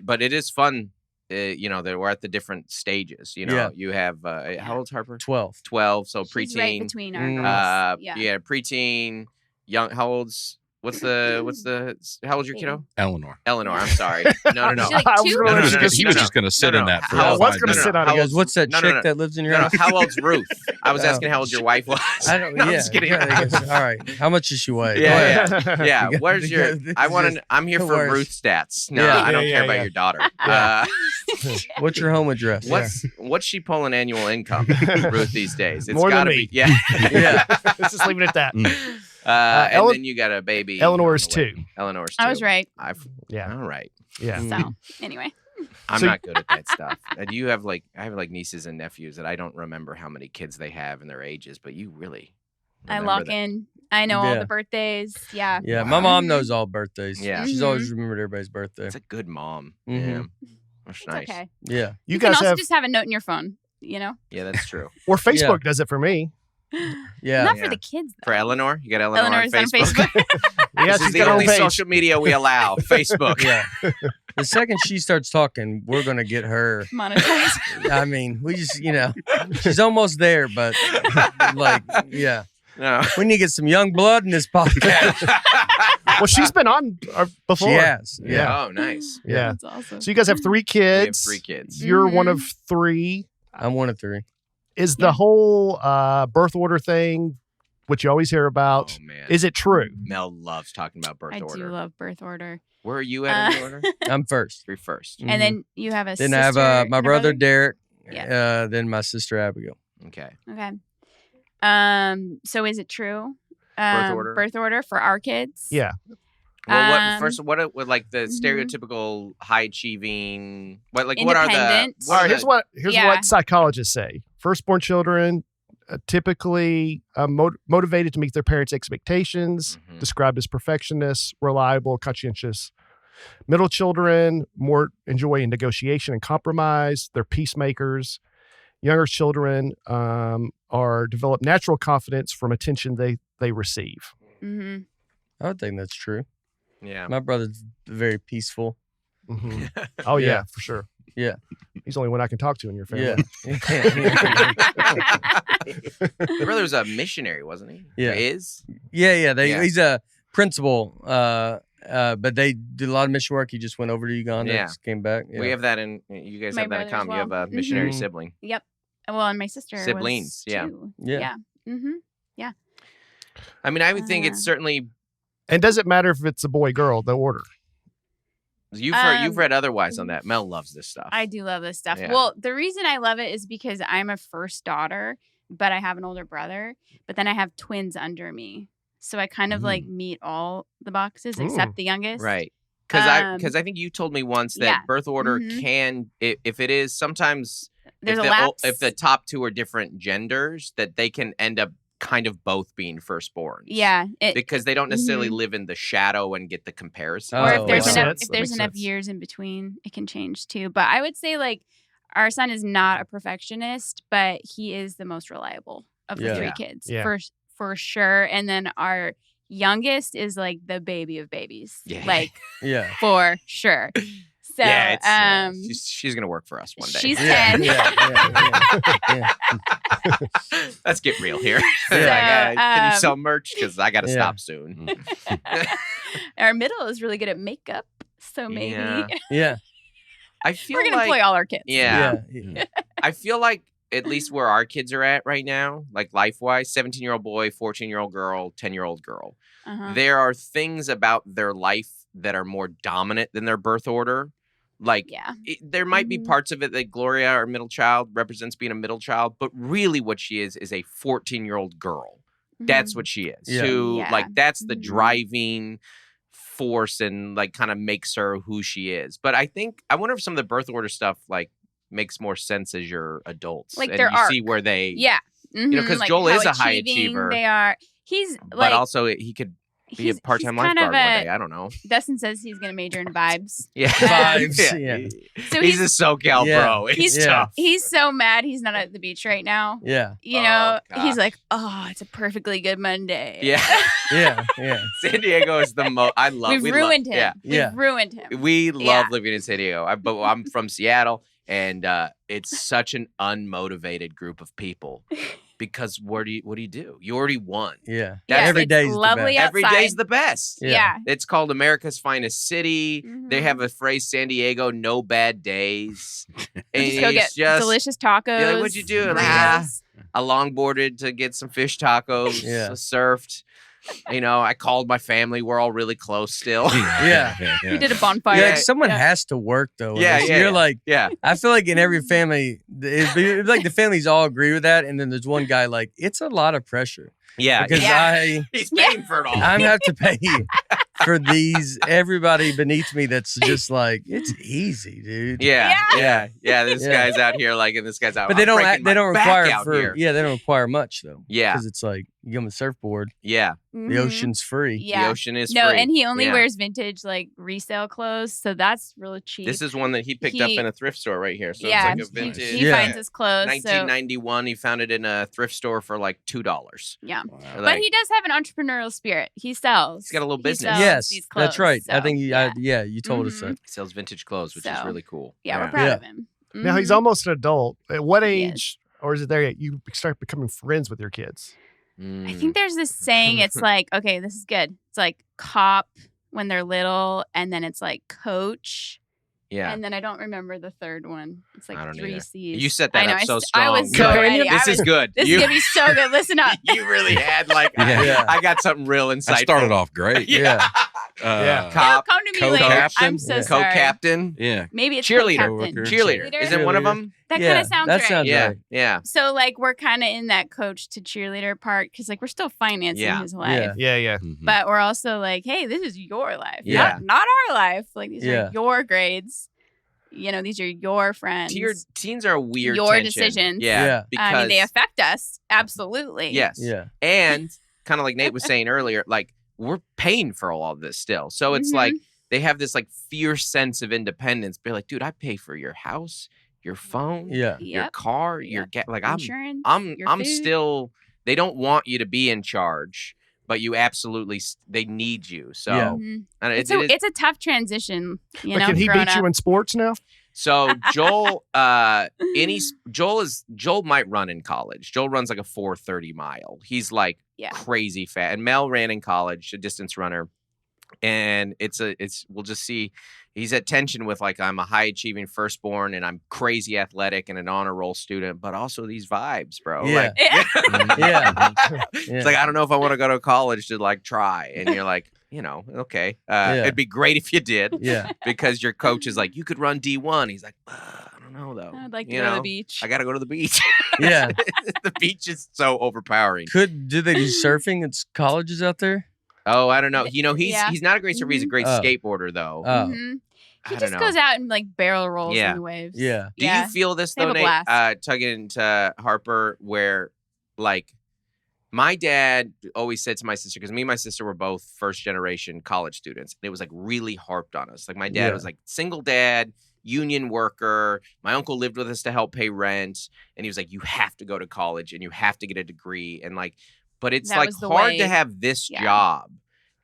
But it is fun. That we're at the different stages. You have how old's Harper? 12. 12. So She's preteen. right between our girls. Preteen. Young. How old's? What's the? How old's your kiddo? Eleanor. I'm sorry. No. She's like 2? He was just going to sit in that for I was going to sit on it. What's that chick that lives in your house? How old's Ruth? I was asking how old your wife was. I don't. I'm just kidding. All right. How much does she weigh? Yeah. Where's your? I'm here for Ruth stats. No, I don't care about your daughter. What's your home address? What's she pulling annual income, Ruth, these days? It's more gotta than me. be. Yeah. Let's just leave it at that. And then you got a baby. Eleanor's 2. Eleanor's 2. I was right. All right. Yeah. So anyway, I'm not good at that stuff. And you have I have nieces and nephews that I don't remember how many kids they have and their ages, but you really. I lock in. I know all the birthdays. Yeah. Yeah. My mom knows all birthdays. Yeah. She's always remembered everybody's birthday. It's a good mom. Mm-hmm. Yeah. That's nice. Okay. Yeah. You guys can also just have a note in your phone. Yeah, that's true. Or Facebook does it for me. Yeah. Not for the kids, though. For Eleanor? You got Eleanor on Facebook? Yeah, she's the only social media we allow. Facebook. Yeah. The second she starts talking, we're going to get her monetized. I mean, we just, she's almost there, but yeah. No. We need to get some young blood in this podcast. Well, she's been on before. She has. Yeah. Oh, nice. Yeah. That's awesome. So you guys have 3 kids. We have 3 kids. You're one of 3. I'm one of 3. Is the whole birth order thing, which you always hear about, is it true? Mel loves talking about birth order. I do love birth order. Where are you at in the order? I'm first. You're first. And then you have a sister. Then I have my brother Derek. Yeah. Then my sister Abigail. Okay. So is it true? Birth order for our kids? Yeah. Well, what would like the stereotypical high achieving? What are the? All right. Here's what psychologists say. Firstborn children typically motivated to meet their parents' expectations, described as perfectionists, reliable, conscientious. Middle children more enjoy negotiation and compromise. They're peacemakers. Younger children develop natural confidence from attention they receive. Mm-hmm. I would think that's true. Yeah. My brother's very peaceful. Mm-hmm. Oh, yeah, for sure. Yeah. He's the only one I can talk to in your family. Your brother was a missionary, wasn't he? Yeah. Is? Yeah. He's a principal, but they did a lot of mission work. He just went over to Uganda and came back. Yeah. We have that in, you guys My have that in common. well. You have a missionary sibling. Yep. Well, and my sister Siblings, was too. Yeah. Mm-hmm. Yeah. I mean, I would think it's certainly. And does it matter if it's a boy, girl, the order? You've read otherwise on that. Mel loves this stuff. I do love this stuff. Yeah. Well, the reason I love it is because I'm a first daughter, but I have an older brother. But then I have twins under me, so I kind of like meet all the boxes except the youngest. Right. Because I think you told me once that birth order can, if it is sometimes there's a lapse. If the top two are different genders, that they can end up kind of both being firstborns. Yeah. Because they don't necessarily live in the shadow and get the comparison. Or if there's Makes enough sense. years in between, it can change too. But I would say like our son is not a perfectionist, but he is the most reliable of the three kids for sure. And then our youngest is like the baby of babies, like for sure. So she's gonna work for us one day. She's 10. Let's get real here. So, can you sell merch? Because I gotta stop soon. Our middle is really good at makeup, so maybe I feel we're gonna like employ all our kids. I feel like at least where our kids are at right now, like life-wise, 17-year-old boy, 14-year-old girl, 10-year-old girl. There are things about their life that are more dominant than their birth order. Like, there might be parts of it that Gloria, our middle child, represents being a middle child, but really what she is a 14-year-old girl. That's what she is. Who, like, that's the driving force and, like, kind of makes her who she is. But I wonder if some of the birth order stuff, like, makes more sense as you're adults. Like, and their you arc. see where they... Yeah. You know, because like Joel how is a high achieving achiever. They are. He's like... But also, he could be a part-time lifeguard one day. I don't know. Dustin says he's going to major in vibes. Vibes. So he's a SoCal bro. It's tough. He's so mad he's not at the beach right now. Yeah. You know, he's like, oh, it's a perfectly good Monday. Yeah. San Diego is the most. I love. We've ruined him. Yeah. We've ruined him. We love living in San Diego. But I'm from Seattle, and it's such an unmotivated group of people. Because what do you do? You already won. Yeah. Every day's lovely the best. Every day's the best. Yeah. It's called America's Finest City. They have a phrase, San Diego, no bad days. And Just go get delicious tacos. You're like, what'd you do? Like, I longboarded to get some fish tacos. Surfed. You know, I called my family. We're all really close still. You did a bonfire. Yeah, someone has to work though. You're like, I feel like in every family, it's like the families all agree with that, and then there's one guy like, it's a lot of pressure. Yeah, because he's paying for it all. I'm have to pay for everybody beneath me. That's just like, it's easy, dude. Yeah. This guy's out here like, and this guy's out. But they don't require they don't require much though. Yeah, because it's like you get on the surfboard. Yeah, the ocean's free. Yeah. The ocean is free. No, and he only wears vintage like resale clothes, so that's really cheap. This is one that he picked up in a thrift store right here. So it's like a vintage. He finds his clothes. 1991. He found it in a thrift store for like $2. Yeah, but he does have an entrepreneurial spirit. He sells. He's got a little business. Yes, these clothes, that's right. So, I think you told us that. He sells vintage clothes, which is really cool. Yeah, we're proud of him. Now he's almost an adult. At what age, or is it there yet, you start becoming friends with your kids? I think there's this saying, it's like, okay, this is good. It's like cop when they're little, and then it's like coach. Yeah. And then I don't remember the third one. It's like 3 C's. You set that up so strong. I was so ready. This is good. This is going to be so good. Listen up. You really had like, I got something real insightful. I started off great. Cop, come to me later. I'm so sorry. Co-captain. Yeah. Maybe it's cheerleader. Cheerleader. Is it one of them? That kind of sounds right. Sounds right. Yeah. So like we're kind of in that coach to cheerleader part because like we're still financing his life. Yeah. But we're also like, hey, this is your life. Yeah. Not our life. Like these are your grades. You know, these are your friends. Teens are a weird your tension. Decisions. Yeah. I mean, they affect us. Absolutely. Yes. Yeah. And kind of like Nate was saying earlier, like we're paying for all of this still. So it's like they have this like fierce sense of independence. Be like, dude, I pay for your house, your phone, your car, your like insurance, I'm still. They don't want you to be in charge. But you absolutely, they need you. So it's a tough transition. You know, can he beat you in sports now? So Joel, Joel might run in college. Joel runs like a 4:30 mile. He's like crazy fast. And Mel ran in college, a distance runner. And we'll just see. He's at tension with like, I'm a high achieving firstborn and I'm crazy athletic and an honor roll student, but also these vibes, bro. Yeah. It's like, I don't know if I want to go to college to like try. And you're like, okay. It'd be great if you did. Yeah. Because your coach is like, you could run D1. He's like, I don't know though. I'd like to go to the beach. I got to go to the beach. Yeah. The beach is so overpowering. Do they do surfing at colleges out there? Oh, I don't know. He's not a great surfer. He's a great skateboarder though. Oh. He just goes out and like barrel rolls in the waves. Yeah. Do you feel this though, Nate? Tugging to Harper, where like my dad always said to my sister, because me and my sister were both first generation college students, and it was like really harped on us. Like my dad was like single dad, union worker. My uncle lived with us to help pay rent, and he was like, you have to go to college and you have to get a degree, and like, but it's like hard to have this job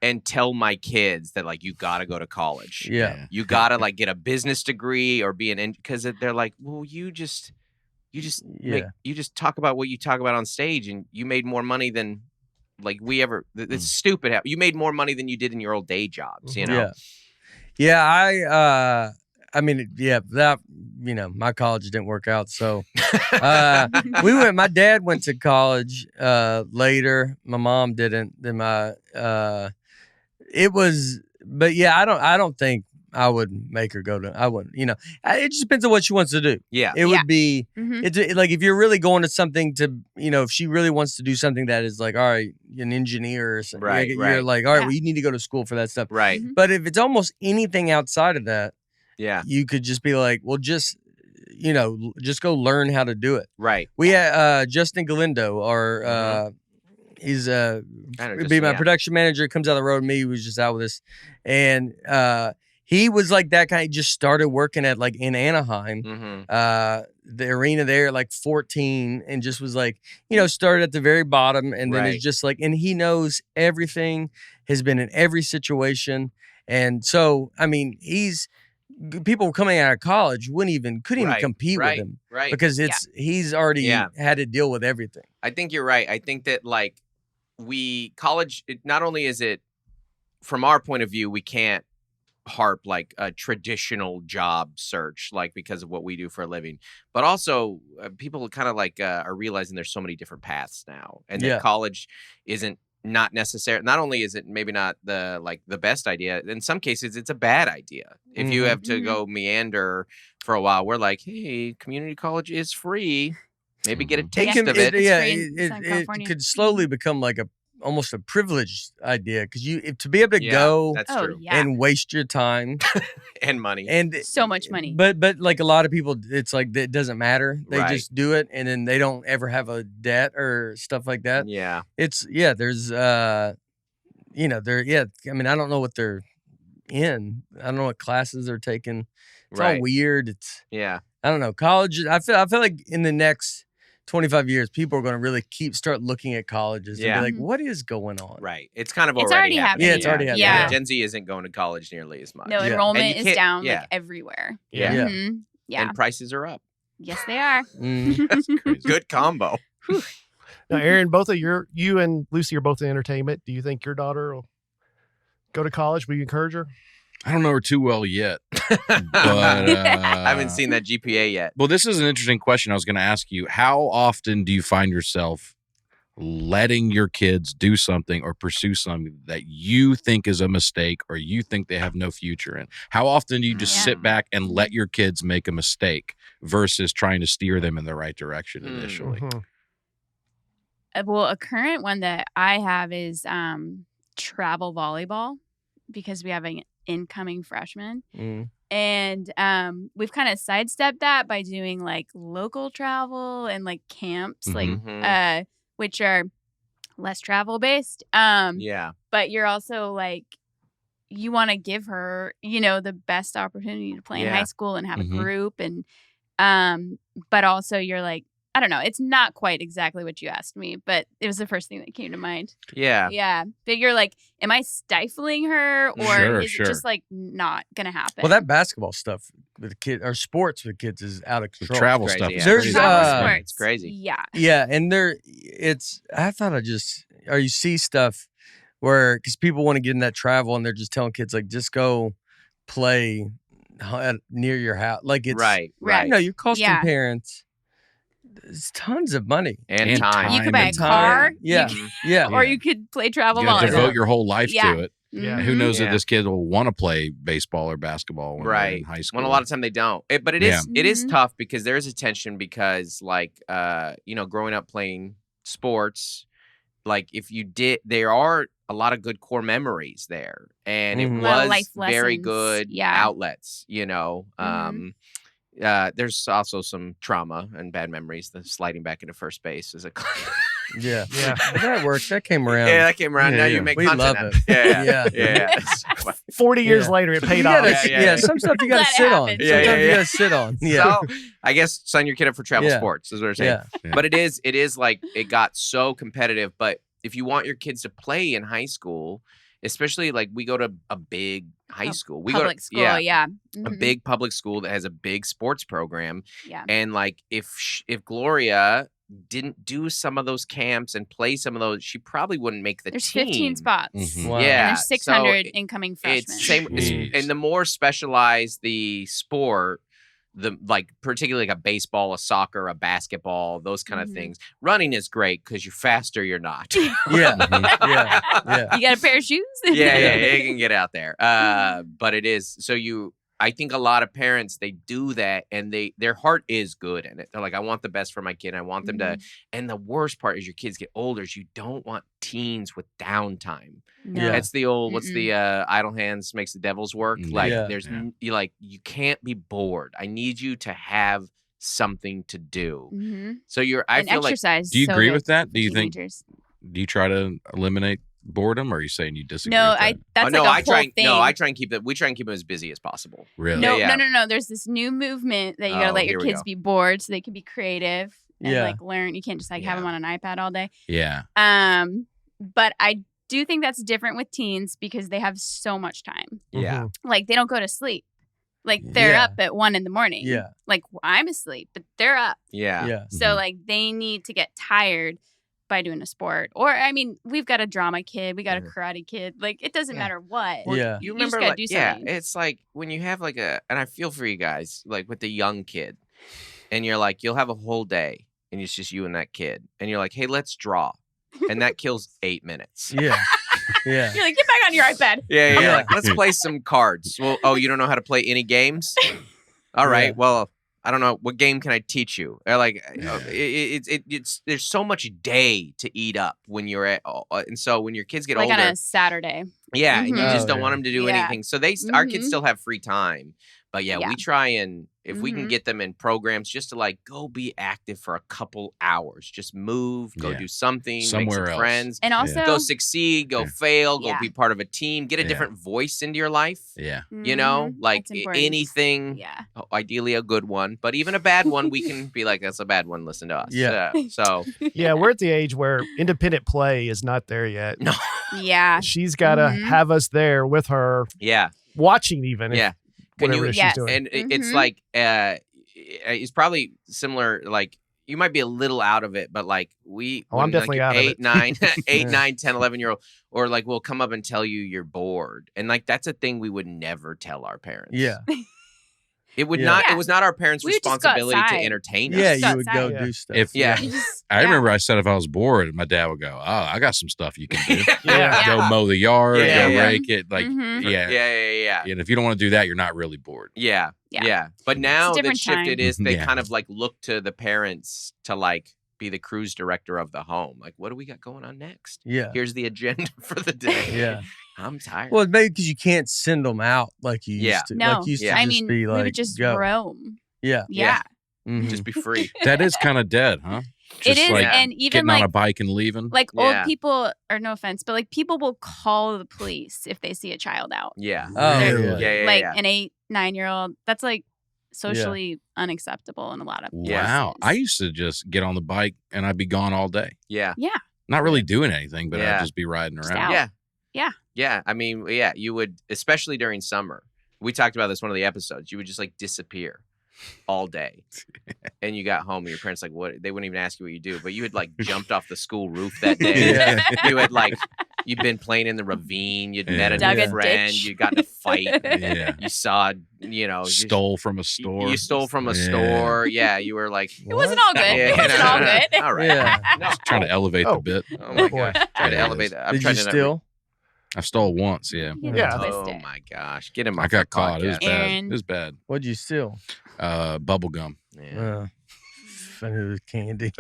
and tell my kids that like you gotta go to college. Yeah. You gotta like get a business degree or be because they're like, well, you just talk about what you talk about on stage, and you made more money than like we ever. It's stupid. You made more money than you did in your old day jobs. You know. Yeah. I mean, that my college didn't work out, so my dad went to college later. My mom didn't. Then I don't think I would make her go to. I wouldn't. It just depends on what she wants to do. Yeah, it would be. It's like if you're really going to something to, if she really wants to do something that is like, all right, an engineer or something. Right. You're like, all right, well, you need to go to school for that stuff. Right. But if it's almost anything outside of that, you could just be like, well, just go learn how to do it. Right. We had Justin Galindo, he's be my production manager. Comes out of the road. Me, he was just out with us, and he was like that guy. He just started working at like in Anaheim, the arena there, at like 14, and just was like, started at the very bottom, and then it's just like, and he knows everything. Has been in every situation, and so I mean, people coming out of college couldn't even compete with him, because he's already had to deal with everything. I think you're right. I think that like college, not only is it from our point of view, we can't harp like a traditional job search, like because of what we do for a living, but also people kind of like are realizing there's so many different paths now, and that college isn't not necessary. Not only is it maybe not the best idea, in some cases it's a bad idea. If you have to go meander for a while, we're like, hey, community college is free. Maybe get a taste of it. It could slowly become like almost a privileged idea, because to be able to go that's true. And waste your time and money and so much money. But like a lot of people, it's like it doesn't matter. They just do it, and then they don't ever have a debt or stuff like that. Yeah, there's I mean, I don't know what they're in. I don't know what classes they're taking. It's all weird. I don't know. College, I feel like in the next 25 years, people are going to really start looking at colleges and be like, what is going on? Right. It's kind of already happening. Yeah, it's already happening. Yeah. Gen Z isn't going to college nearly as much. No, enrollment is down like everywhere. Yeah. Yeah. And prices are up. Yes, they are. That's crazy. Good combo. Now, Aaron, both of you and Lucy are both in entertainment. Do you think your daughter will go to college? Will you encourage her? I don't know her too well yet, but I haven't seen that GPA yet. Well, this is an interesting question I was going to ask you. How often do you find yourself letting your kids do something or pursue something that you think is a mistake or you think they have no future in? How often do you just sit back and let your kids make a mistake versus trying to steer them in the right direction initially? Well, a current one that I have is travel volleyball, because we have an incoming freshman. And we've kind of sidestepped that by doing like local travel and like camps, which are less travel based. But you're also like, you want to give her, the best opportunity to play in high school and have a group, and but also you're like, I don't know. It's not quite exactly what you asked me, but it was the first thing that came to mind. Yeah. Yeah. But you're like, am I stifling her, or is it just like not going to happen? Well, that basketball stuff with kids, or sports with kids, is out of control. The travel crazy, stuff. Yeah. There's it's crazy. Yeah. Yeah. And you see stuff where, because people want to get in that travel, and they're just telling kids like, just go play near your house. Like it's right. You're costing parents. There's tons of money and time. You could buy a car. Yeah. Or you could play travel volleyball. volleyball. Devote your whole life to it. Yeah. Who knows if this kid will want to play baseball or basketball when they're in high school? When a lot of time they don't. But it is tough because there is a tension because like growing up playing sports, like if you did, there are a lot of good core memories there, and it was very good outlets. There's also some trauma and bad memories. The sliding back into first base is a yeah. But that worked. That came around. Yeah, that came around. Now you make content. Love it. Yeah. 40 years later, it paid off. Some stuff you got to sit on. Sometimes you got to sit on. Yeah. So I guess sign your kid up for travel sports is what I'm saying. Yeah. But it is like it got so competitive. But if you want your kids to play in high school, especially like we go to a big high school. We public go to, school, a big public school that has a big sports program. Yeah. And like if Gloria didn't do some of those camps and play some of those, she probably wouldn't make the team. There's 15 spots. Mm-hmm. Wow. Yeah. And there's 600 incoming freshmen. And the more specialized the sport, the like particularly like a baseball, a soccer, a basketball, those kind of things. Running is great because you're faster, you're not. You got a pair of shoes? Yeah, you can get out there. But it is I think a lot of parents, they do that and their heart is good in it. They're like, I want the best for my kid. I want them to. And the worst part is your kids get older is you don't want teens with downtime. No. That's the old, what's the idle hands makes the devil's work. Like you can't be bored. I need you to have something to do. Mm-hmm. So I feel exercise. Do you agree with that? Do you try to eliminate boredom, or are you saying you disagree? No, with that? that's whole thing. I try and keep it. We try and keep them as busy as possible. Really? No. There's this new movement that you gotta let your kids be bored so they can be creative and like learn. You can't just like have them on an iPad all day. Yeah. But I do think that's different with teens because they have so much time. Yeah. Like they don't go to sleep. Like they're up at 1 a.m. Yeah. Like I'm asleep, but they're up. Yeah. So like they need to get tired by doing a sport. Or I mean, we've got a drama kid, we got a karate kid. Like it doesn't matter what. Yeah. You remember just gotta do something. It's like when you have like and I feel for you guys, like with the young kid, and you're like, you'll have a whole day and it's just you and that kid. And you're like, hey, let's draw. And that kills 8 minutes. Yeah. Yeah. You're like, get back on your iPad. Yeah. Like, let's play some cards. Well, you don't know how to play any games? All right. Yeah. Well, I don't know. What game can I teach you? Or like, it's there's so much day to eat up when you're at, and so when your kids get older, like on a Saturday. Yeah, and you just don't want them to do anything. So our kids still have free time. But we try and if we can get them in programs just to like go be active for a couple hours, just move, go do something, somewhere make some else. Friends, and also go succeed, go fail, go be part of a team, get a different voice into your life. Yeah, you know, like anything. Yeah, ideally a good one, but even a bad one, we can be like, that's a bad one. Listen to us. Yeah. So we're at the age where independent play is not there yet. No. Yeah, she's got to have us there with her. Yeah, watching even. Yeah. She's doing. And it's like it's probably similar. Like you might be a little out of it, but like I'm definitely out of it. 8, 9, 10, 11-year-old, or like we'll come up and tell you you're bored, and like that's a thing we would never tell our parents. Yeah. It would not. It was not our parents' responsibility to entertain us. Yeah, you would go do stuff. I remember I said if I was bored, my dad would go, "Oh, I got some stuff you can do. Go mow the yard, go rake it." Like, yeah. And if you don't want to do that, you're not really bored. Yeah. But now the shift is they kind of like look to the parents to like be the cruise director of the home. Like, what do we got going on next? Yeah. Here's the agenda for the day. Yeah. I'm tired. Well, maybe because you can't send them out like you used to. No. Like used to just be like, we would just roam. Yeah. Mm-hmm. Just be free. That is kind of dead, huh? It is, like and even getting like on a bike and leaving. Like old people, or no offense, but like people will call the police if they see a child out. Yeah. Oh, yeah. Like an 8, 9-year-old. That's like socially unacceptable in a lot of Wow. places. I used to just get on the bike and I'd be gone all day. Yeah. Not really doing anything, but I'd just be riding around. Yeah. I mean, you would, especially during summer. We talked about this one of the episodes. You would just like disappear all day. And you got home and your parents like, what? They wouldn't even ask you what you do, but you had like jumped off the school roof that day. You had like, you'd been playing in the ravine. You'd met a new friend. You got in a fight. You saw, stole from a store. You stole from a store. Yeah. You were like, it wasn't all good. It wasn't all good. All right. Yeah. Just trying to elevate the bit. Oh my gosh. Trying to elevate that. Did you steal? I stole once. Yeah. Yeah. Oh my gosh, get him! I got caught. It was bad. It was bad. What'd you steal? Bubble gum. Yeah. I knew it was candy.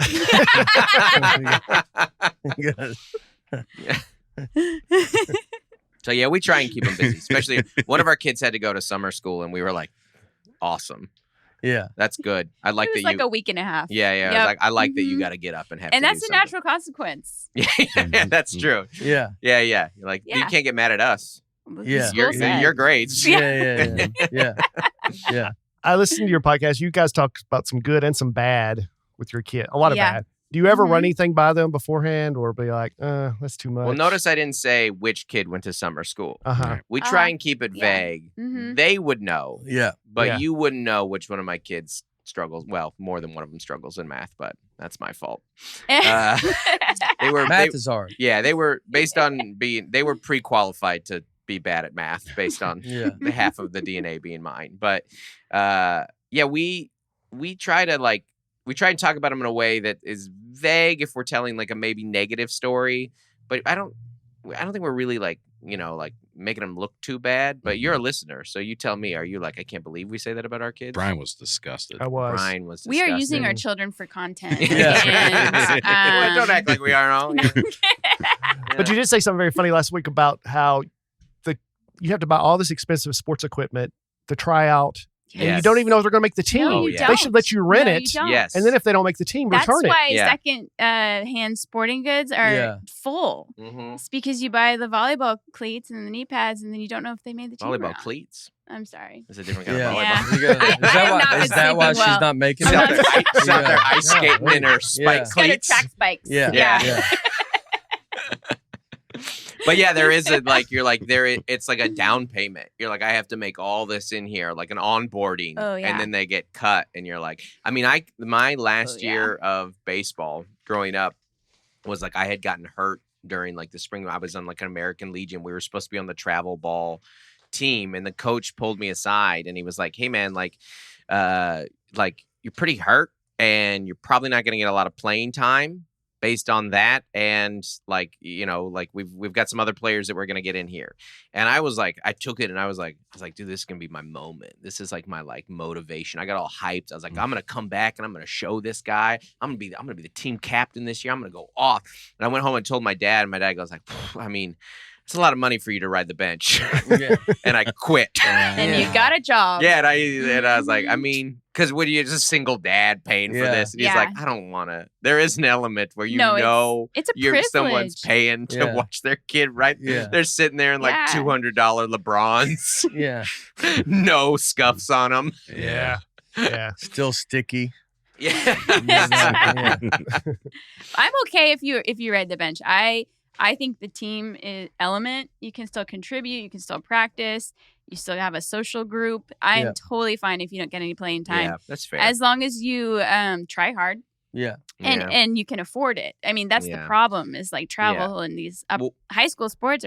So yeah, we try and keep them busy. Especially one of our kids had to go to summer school, and we were like, "Awesome, yeah, that's good." I like it was that like a week and a half. Yeah. Yep. I like that you got to get up and have. And to that's do a natural consequence. Yeah, that's true. Yeah. You're like, you can't get mad at us. Yeah. Your grades. Yeah. I listened to your podcast. You guys talk about some good and some bad with your kid. A lot of bad. Do you ever run anything by them beforehand or be like, that's too much? Well, notice I didn't say which kid went to summer school. We try and keep it vague. They would know. Yeah. But you wouldn't know which one of my kids struggles. Well, more than one of them struggles in math, but that's my fault. Math is hard. Yeah, they were they were pre-qualified to be bad at math based on the half of the DNA being mine. But we try to we try and talk about them in a way that is vague if we're telling like a maybe negative story, but I don't think we're really making them look too bad. But you're a listener, so you tell me, are you like, I can't believe we say that about our kids? Brian was disgusted. I was. Brian was We are using our children for content. Well, don't act like we are all. But you did say something very funny last week about how you have to buy all this expensive sports equipment to try out. Yes. And you don't even know if they're going to make the team. No, you They should let you rent it. Yes. And then if they don't make the team, return it. That's why second-hand sporting goods are full. It's because you buy the volleyball cleats and the knee pads, and then you don't know if they made the team. Volleyball cleats. I'm sorry. It's a different kind of volleyball. Is that why she's not making it? She's out there ice skating in her spike cleats. Track spikes. Yeah. But yeah, there is it's like a down payment. You're like, I have to make all this in here, like an onboarding. Oh, yeah. And then they get cut. And you're like, I mean, my last year of baseball growing up was like, I had gotten hurt during like the spring. I was on like an American Legion. We were supposed to be on the travel ball team. And the coach pulled me aside and he was like, hey man, you're pretty hurt and you're probably not going to get a lot of playing time based on that, and we've got some other players that we're gonna get in here. And I was like, I took it and I was like, dude, this is gonna be my moment. This is like my motivation. I got all hyped. I was like, I'm gonna come back and I'm gonna show this guy. I'm gonna be the team captain this year. I'm gonna go off. And I went home and told my dad, and my dad goes like, I mean, it's a lot of money for you to ride the bench. And I quit. And you got a job. Yeah, and I was like, I mean, because when you're just a single dad paying for this, and he's like, I don't want to. There is an element where it's a privilege. Someone's paying to watch their kid, right? Yeah. They're sitting there in $200 LeBrons. Yeah. No scuffs on them. Yeah. Still sticky. Yeah. I'm okay if you ride the bench. I think the team element, you can still contribute, you can still practice, you still have a social group. I'm totally fine if you don't get any playing time. Yeah, that's fair. As long as you try hard. Yeah. And you can afford it. I mean, that's the problem is like travel and these high school sports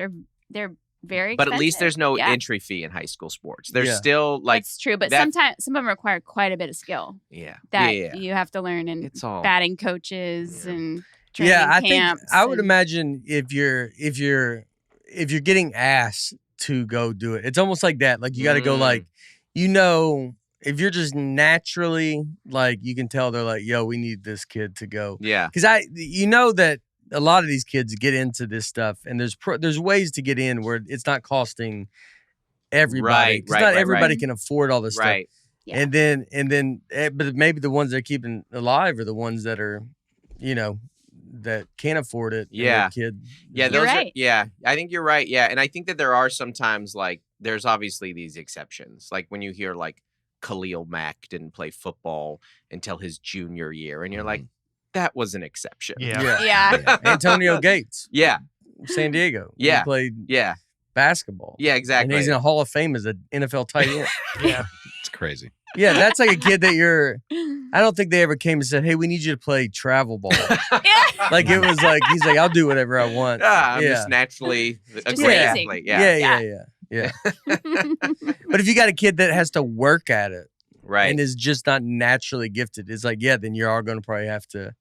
they're very expensive. But at least there's no entry fee in high school sports. There's still That's true, but sometimes some of them require quite a bit of skill. Yeah. That you have to learn, and it's all batting coaches and I think I would imagine if you're getting asked to go do it, it's almost like that. Like you got to go if you're just naturally you can tell they're like, yo, we need this kid to go. Yeah. Because that a lot of these kids get into this stuff, and there's ways to get in where it's not costing everybody. Because not everybody can afford all this stuff. Yeah. And then, but maybe the ones that are keeping alive are the ones that are, that can't afford it. Yeah. Kid. Yeah. You're right. I think you're right. Yeah. And I think that there are sometimes there's obviously these exceptions. Like when you hear Khalil Mack didn't play football until his junior year. And you're like, that was an exception. Yeah. Antonio Gates. Yeah. San Diego. Yeah. He played basketball. Yeah, exactly. And he's in a Hall of Fame as an NFL tight end. Yeah. It's crazy. Yeah, that's like a kid that I don't think they ever came and said, hey, we need you to play travel ball. It was like, he's like, I'll do whatever I want. I'm just naturally a great athlete. Yeah. But if you got a kid that has to work at it, Right. And is just not naturally gifted. It's like, then you are going to probably have to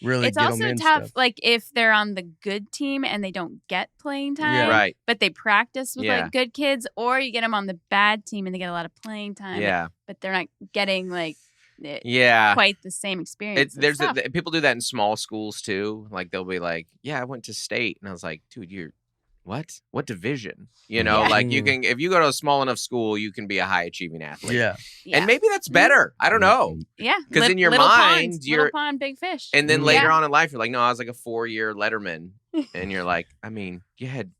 really it's get also them in tough, stuff. like if they're on the good team and they don't get playing time, Right. but they practice with like good kids, or you get them on the bad team and they get a lot of playing time, but they're not getting like quite the same experience. People do that in small schools too. Like they'll be like, I went to state, and I was like, dude, you're what division? You know, like you can, if you go to a small enough school, you can be a high achieving athlete. And maybe that's better. I don't know. Because in your mind, you're little pond, big fish. And then later on in life, you're like, no, I was like a 4-year letterman, and you're like, I mean, you had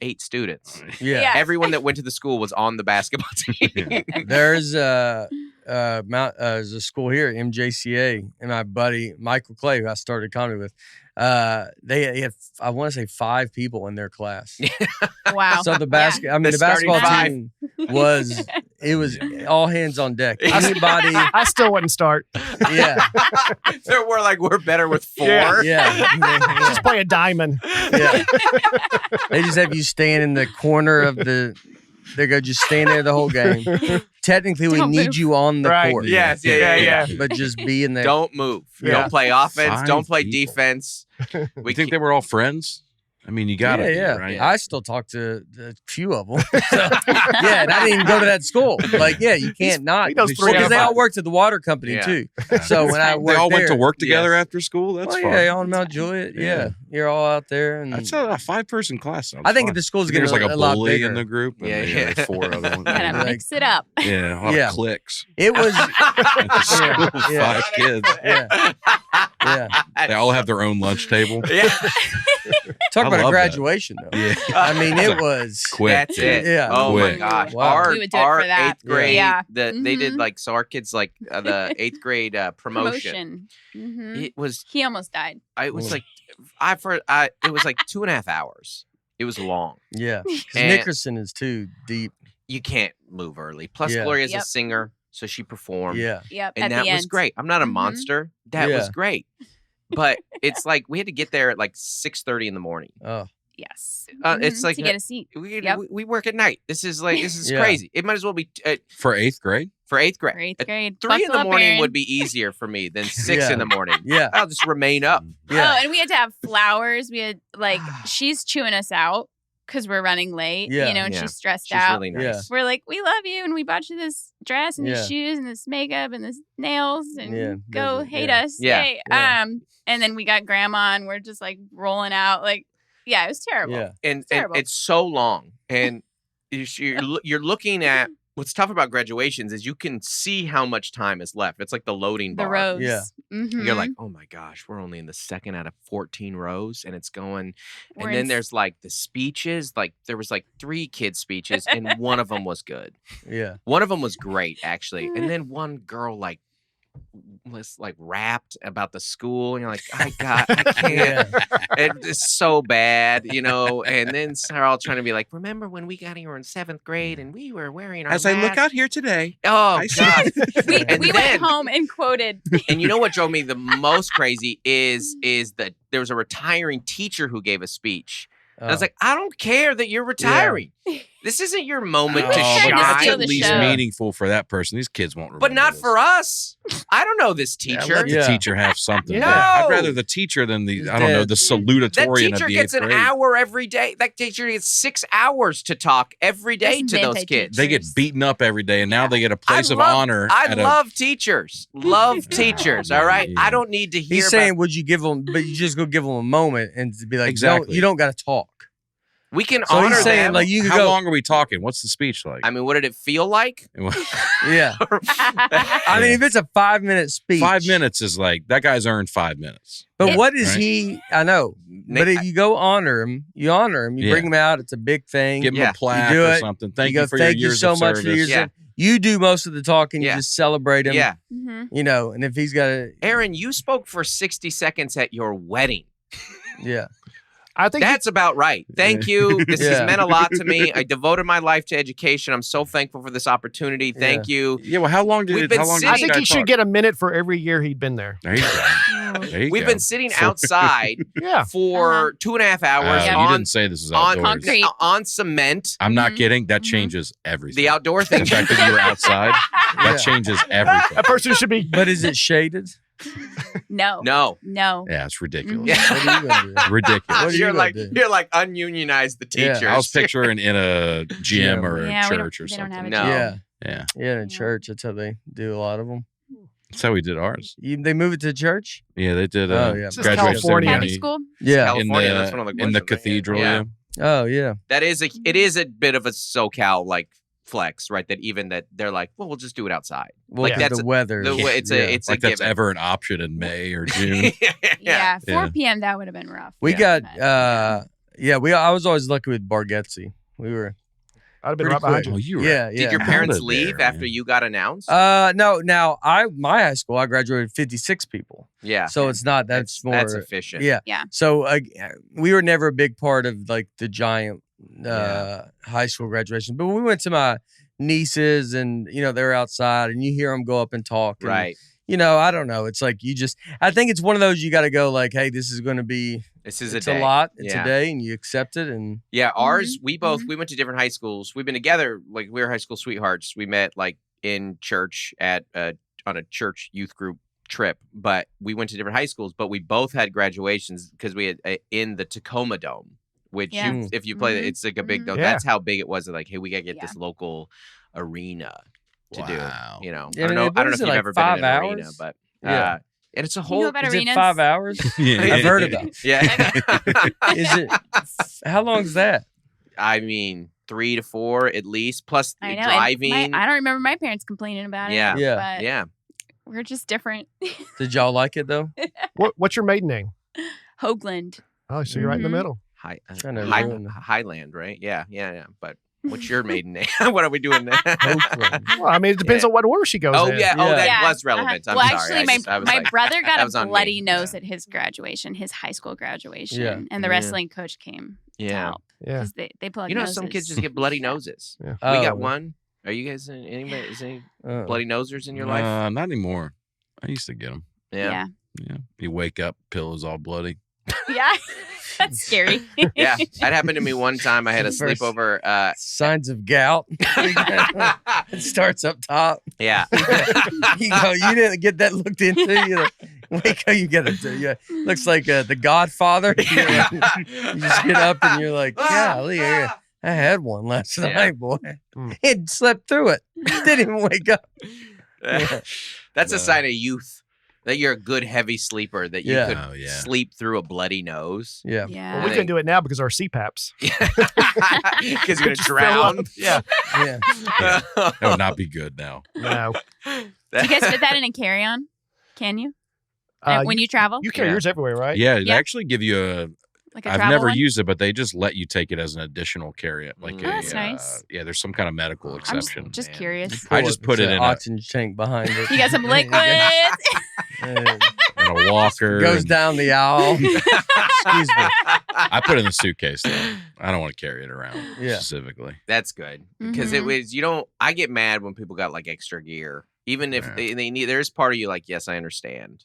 8 students. Everyone that went to the school was on the basketball team. There's a school here, MJCA, and my buddy Michael Clay, who I started comedy with. They had, I want to say, 5 people in their class. Wow. So the basketball team was all hands on deck. Anybody, I still wouldn't start. So we're better with 4. Just play a diamond. They just have you stand in the corner of the. They go, just stand there the whole game. Technically, we need you on the court. Yes, But just be in there. Don't move. Don't play offense. 5 don't play people. defense. We think they were all friends? I mean, you got to, right? I still talk to a few of them. So, and I didn't even go to that school. Like, you can't not. Because they all worked at the water company, too. So when I worked they all went there, to work together after school? That's fun. Yeah, on Mount Juliet. You're all out there. And that's a 5-person class. I think the school's getting there's like a lot bully bigger in the group. And 4 other ones. Gotta mix it up. Yeah, a lot of cliques. It was 5 kids. They all have their own lunch table. Talk about a graduation, though. Yeah. I mean, it was quick. That's it. Yeah. Oh quick. my gosh. Wow. We would do it Our for that. 8th grade. Yeah. They did like, so our kids like the 8th grade promotion. It was. He almost died. It was like, it was like 2.5 hours. It was long. Yeah. Because Nickerson is too deep. You can't move early. Plus, Gloria's a singer, so she performed. Yep. And that was great. I'm not a monster. That was great. But it's like we had to get there at like 6:30 in the morning. Oh. Yes. It's like to get a seat. We work at night. This is crazy. It might as well be for 8th grade. For 8th grade. For 8th grade. 3 in the morning would be easier for me than 6 in the morning. I'll just remain up. Oh, and we had to have flowers. We had she's chewing us out because we're running late. And she's stressed out. She's really nice. We're like, we love you, and we bought you this dress and these shoes and this makeup and this nails, and go hate us. And then we got grandma, and we're just like rolling out. Like, it was terrible. And it's so long, and you're looking at. What's tough about graduations is you can see how much time is left. It's like the loading bar. The rows. You're like, oh my gosh, we're only in the 2nd out of 14 rows, and it's going. And then there's like the speeches. Like there was like 3 kids' speeches, and one of them was good. One of them was great, actually. And then one girl was like rapped about the school, and you're like, I can't. It's so bad, and then they're all trying to be like, remember when we got here in 7th grade and we were wearing our masks? I look out here today. Oh God. we went home and quoted. And you know what drove me the most crazy is that there was a retiring teacher who gave a speech. And I was like, I don't care that you're retiring. This isn't your moment to shine. That's at least meaningful for that person. These kids won't remember. But not for us. I don't know this teacher. Let the teacher have something. No. I'd rather the teacher than the salutatorian that of the 8th grade. teacher gets an hour every day. That teacher gets 6 hours to talk every day to those kids. They get beaten up every day, and now they get a place of honor. I love teachers. Love teachers, all right? I don't need to hear He's saying, would you give them, but you just go give them a moment and be like, you don't got to talk. We can honor them. Like, how long are we talking? What's the speech like? I mean, what did it feel like? I mean, if it's a 5-minute speech. 5 minutes is like, that guy's earned 5 minutes. But what is he? I know. But if you go honor him, you bring him out. It's a big thing. Give him a plaque or something. Thank you for your years of service. Thank you so much for you do most of the talking. You just celebrate him. And if he's got Aaron, you spoke for 60 seconds at your wedding. I think that's about right. Thank you. This has Yeah. meant a lot to me. I devoted my life to education. I'm so thankful for this opportunity. Thank you. Yeah, well, how long did We've it? been How long did sitting- I think this he guy should talk? get a minute for every year he'd been there. There you go. There you We've go. been sitting outside Yeah. for 2.5 hours You on didn't say this is on outdoors. concrete. on cement. I'm not Mhm. kidding. That Mhm. changes everything. The outdoor thing. The fact that you were outside, Yeah. that changes everything. A person should be. But is it shaded? No. No. No. Yeah, it's ridiculous. Yeah. What are you gonna do? Ridiculous. What are you You're gonna like do? you're like ununionize the Yeah. teachers. I was picturing in a gym or a Yeah, we don't- church or they don't have something. a No. Yeah, Yeah, yeah. In a Yeah. church, that's how they do a lot of them. that's how we did ours. They move it to church. Yeah, they did Oh, a yeah. This is graduation California. Catholic ceremony school? Yeah. California, that's one of the in questions the I had. cathedral. Yeah. Yeah. Oh yeah. That is it is a bit of a SoCal like flex, right? That even that they're like, well, we'll just do it outside. Well, Like, 'cause that's the weather. The way it's a it's Like a that's given. ever an option in May or June. Yeah. 4 Yeah. p.m. That would have been rough. We Yeah. got I was always lucky with Bargatze. We were I'd have been Pretty right behind quick. Oh, you. you were. yeah. Did your Out parents of leave there, after man. you got announced? No, now my high school I graduated 56 people. Yeah. So it's not that's more that's efficient. Yeah. Yeah. So we were never a big part of like the giant high school graduation, but we went to my nieces and they're outside and you hear them go up and talk. And, Right. I don't know. It's like I think it's one of those you got to go like, hey, this is going to be. This is It's a day. a lot. It's Yeah. a day, and you accept it. And Yeah, ours, Mm-hmm. we went to different high schools. We've been together, like we were high school sweethearts. We met like in church on a church youth group trip, but we went to different high schools, but we both had graduations because we had in the Tacoma Dome, which Yeah. if you play, Mhm. it's like a big Mhm. dome. Yeah. That's how big it was. Like, hey, we got to get Yeah. this local arena to Wow. do, Yeah, I don't know. what I don't know is if it, you've like ever been 5 in an arena, hours? but Yeah. and it's a You know whole about is arenas? it 5 hours? Yeah. I've heard of that. yeah. Is it? How long is that? I mean, 3 to 4 at least, plus I know. driving. And I don't remember my parents complaining about it. Yeah. Yeah. But Yeah. we're just different. Did y'all like it though? What's your maiden name? Hoagland. Oh, so you're right in the Mhm. middle. Trying to ruin it. Highland, right? Yeah. But what's your maiden name? What are we doing there? Oakland. Well, I mean, it depends Yeah. on what order she goes Oh in. yeah. Oh, Yeah. that Yeah. was relevant. I'm well, sorry. actually, I was my like, brother got that was a on me. bloody nose Yeah. at his graduation, his high school graduation. Yeah. And the Yeah. wrestling coach came to Yeah. help. Yeah. Because they plug You know, noses. some kids just get bloody noses. Yeah. We got one. Are you guys anybody? Is any Uh, bloody nosers in your life? Not anymore. I used to get them. Yeah. Yeah. You wake up, pillows all bloody. Yeah. That's scary. Yeah. That happened to me one time. I had a First- sleepover. signs of gout. It starts up top. Yeah. You go. You didn't get that looked into. You wake up. You get it. Yeah. Looks like the Godfather. You're like- you just get up and you're like, golly, I had one last Yeah. night, boy. Mm. It slept through it. Didn't even wake up. Yeah. That's a No. sign of youth. That you're a good heavy sleeper. That you Yeah. could Oh, yeah. sleep through a bloody nose. Yeah. Yeah. Well, we can do it now because our CPAPs. Because you're gonna Just fill drown. up. Yeah. Yeah. That would not be good now. No. Do you guys fit that in a carry-on? Can you? When you travel? You carry Yeah. yours everywhere, right? Yeah, they Yeah. actually give you a. Like a I've travel never one? used it, but they just let you take it as an additional carry. Like Oh, that's nice. Yeah, there's some kind of medical I'm exception. just Man. curious. I just put It's it an in a- oxygen tank behind it. You got some liquids. And in a walker. goes and- down the aisle. Excuse me. I put it in the suitcase though. I don't want to carry it around Yeah. specifically. That's good because it Mhm. was. You don't. I get mad when people got like extra gear, even if Yeah. they need. There's part of you like, yes, I understand,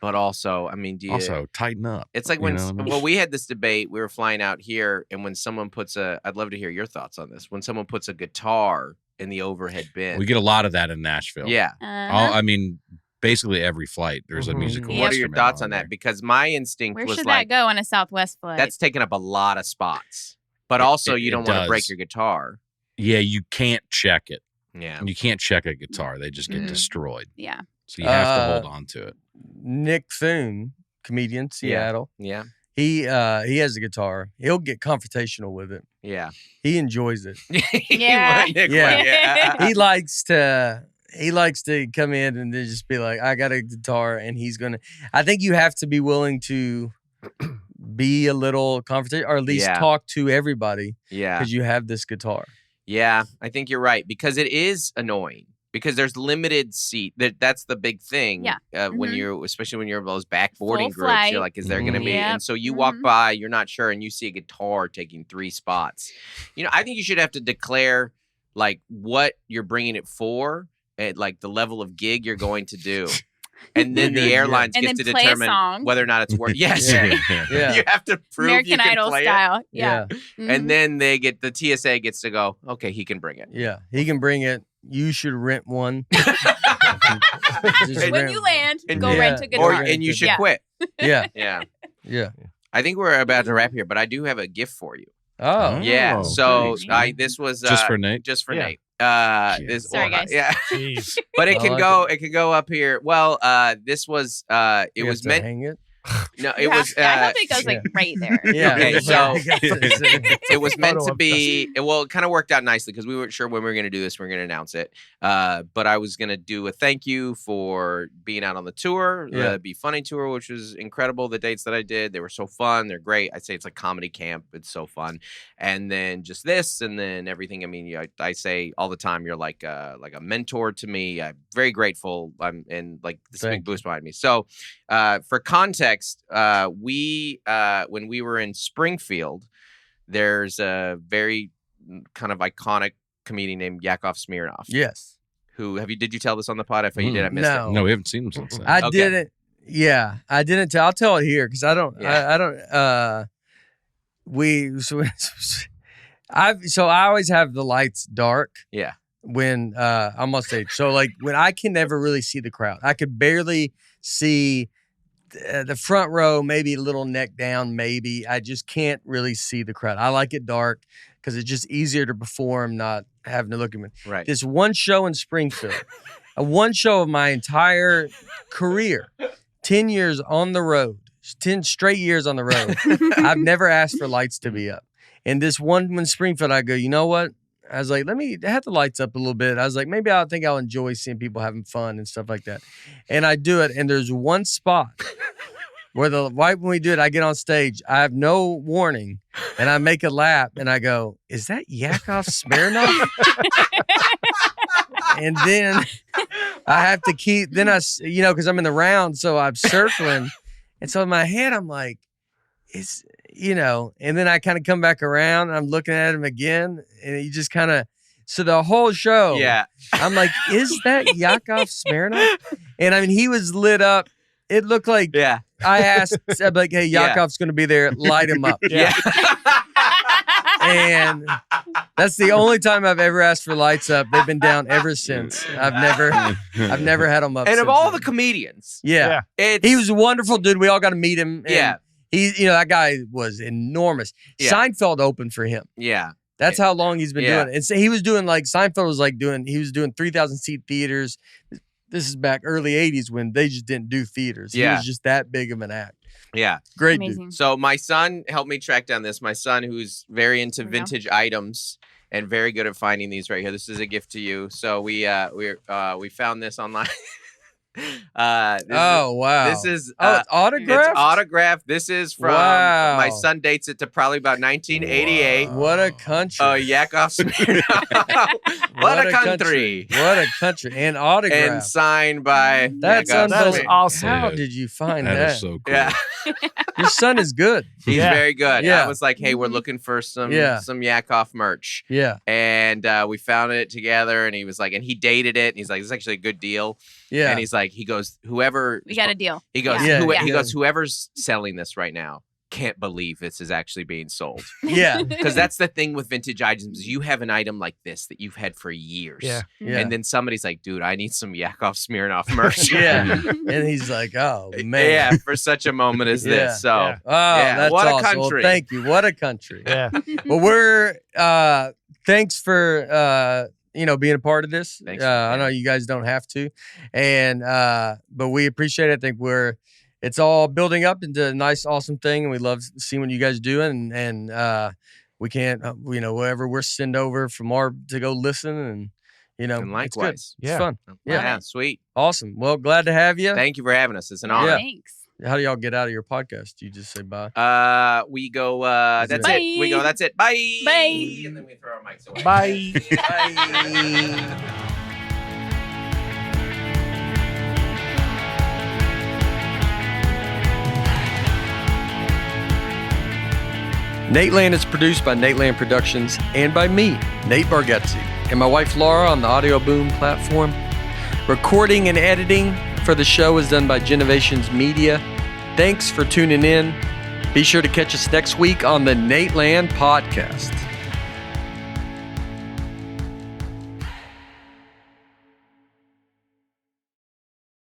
but also, I mean, do you? Also, tighten up. It's like you when, know what I mean? well, we had this debate. We were flying out here, and when someone puts I'd love to hear your thoughts on this. When someone puts a guitar in the overhead bin, We get a lot of that in Nashville. yeah. Uh-huh. I mean, basically every flight there's a Mhm. musical. What are your instrument thoughts on there. that? Because my instinct Where was should like, that go on a Southwest flight? that's taking up a lot of spots, but also it- you it don't want to break does. your guitar. Yeah, you can't check it. Yeah. You can't check a guitar. They just get Mhm. destroyed. yeah. So you have to Uh, hold on to it. Nick Thune, comedian, Seattle. Yeah. He has a guitar. He'll get confrontational with it. Yeah. He enjoys it. Yeah. Nick, Yeah. yeah. He likes to come in and then just be like, I got a guitar, and he's gonna. I think you have to be willing to be a little confrontational, or at least Yeah. talk to everybody Yeah. because you have this guitar. Yeah, I think you're right because it is annoying. because there's limited seat. That's the big thing. Yeah. When you're, especially when you're those backboarding Full groups, flight. you're like, is there going to be? Yep. And so you walk by, you're not sure, and you see a guitar taking 3 spots. I think you should have to declare like what you're bringing it for, and like the level of gig you're going to do. And then the airlines get to determine whether or not it's worth. Yes, Yeah. you have to prove American you can Idol play style. it. Yeah. And then the TSA gets to go, okay, he can bring it. Yeah, he can bring it. You should rent one. When you land, go Yeah. rent a guitar. And you should quit. Yeah, Yeah. yeah. I think we're about to wrap here, but I do have a gift for you. Oh, Yeah. So thanks. this was Just for Nate. Just for Yeah. Nate. Sorry, guys. Yeah. Jeez. But it I can like go. It can go up here. Well, this was. It You was have to meant. hang it. No, You it have was. to- I hope it goes like right there. Yeah. Okay, so- Yeah. It was meant Photo to of be. Well, it kind of worked out nicely because we weren't sure when we were going to do this. We were going to announce it. But I was going to do a thank you for being out on the tour, Yeah. the Be Funny tour, which was incredible. The dates that I did, they were so fun. They're great. I'd say it's like comedy camp. It's so fun. And then just this, and then everything. I mean, I say all the time, you're like a mentor to me. I'm very grateful. And like this big boost behind me. So, for context, when we were in Springfield, there's a very kind of iconic comedian named Yakov Smirnoff. Yes. Did you tell this on the pod? I thought you did. I missed No. it. No, we haven't seen him since then. I Okay. didn't. Yeah, I didn't tell. I'll tell it here because I don't. Yeah. I don't. I always have the lights dark. Yeah. When I'm on stage, so like when I can never really see the crowd, I could barely see the front row, maybe a little neck down, maybe. I just can't really see the crowd. I like it dark because it's just easier to perform, not having to look at me. Right. This one show in Springfield, one show of my entire career, 10 years on the road, 10 straight years on the road. I've never asked for lights to be up. And this one in Springfield, I go, you know what? I was like, let me have the lights up a little bit. I was like, maybe think I'll enjoy seeing people having fun and stuff like that. And I do it. And there's one spot where right when we do it, I get on stage. I have no warning. And I make a lap. And I go, is that Yakov Smirnoff? And then I have to keep, because I'm in the round. So I'm circling. And so in my head, I'm like, and then I kind of come back around and I'm looking at him again and you just kind of, so the whole show, Yeah. I'm like, is that Yakov Smirnoff? And I mean, he was lit up. It looked like Yeah. I asked, I'm like, hey, Yeah. Yakov's going to be there. Light him up. Yeah. And that's the only time I've ever asked for lights up. They've been down ever since. I've never had them up. And of since all then. the comedians, yeah. it's, He was a wonderful dude. We all got to meet him. And Yeah. that guy was enormous. Yeah. Seinfeld opened for him. Yeah. That's how long he's been Yeah. doing it. And so he was doing Seinfeld was he was doing 3,000 seat theaters. This is back early 80s when they just didn't do theaters. He Yeah. was just that big of an act. Yeah. Great Amazing. dude. So my son helped me track down this. My son, who's very into There we go. vintage items and very good at finding these right here. This is a gift to you. So we found this online. Wow. This is it's autographed? It's autographed. This is from Wow. my son dates it to probably about 1988. What a country. Oh, Yakov Smirnoff. What a country. What a country. And autographed. And signed by That's Yakov That is Smirnoff. awesome. How Yeah. did you find That that? is so cool. Yeah. Your son is good. He's Yeah. very good. Yeah. I was like, hey, we're looking for some Yeah. Yakov merch. Yeah. And we found it together, and he was like, and he dated it, and he's like, it's actually a good deal. Yeah. And he goes, whoever, We got a deal. he goes, Yeah. who- Yeah. he goes, whoever's selling this right now can't believe this is actually being sold. yeah. Because that's the thing with vintage items. You have an item like this that you've had for years. Yeah. Yeah. And then somebody's like, dude, I need some Yakov Smirnoff merch. Yeah. And he's like, oh, man. Yeah, for such a moment as Yeah. this. So, Yeah. Oh, Yeah, that's what a awesome. country. Well, thank you. What a country. Yeah. Well, we're thanks for being a part of this. Thanks. I know you guys don't have to, and but we appreciate it. I think it's all building up into a nice, awesome thing, and we love seeing what you guys doing. And we can't, wherever we're send over from to go listen, and and it's good. likewise. It's Yeah. fun. Yeah, sweet. Awesome. Well, glad to have you. Thank you for having us. It's an honor. Yeah. Thanks. How do y'all get out of your podcast? Do you just say bye? We go, That's that's it. it. We go, that's it. Bye. Bye. And then we throw our mics away. Bye. Bye. Nateland is produced by Nateland Productions and by me, Nate Bargatze, and my wife Laura on the Audio Boom platform. Recording and editing for the show is done by Genovations Media. Thanks for tuning in. Be sure to catch us next week on the Nateland Podcast.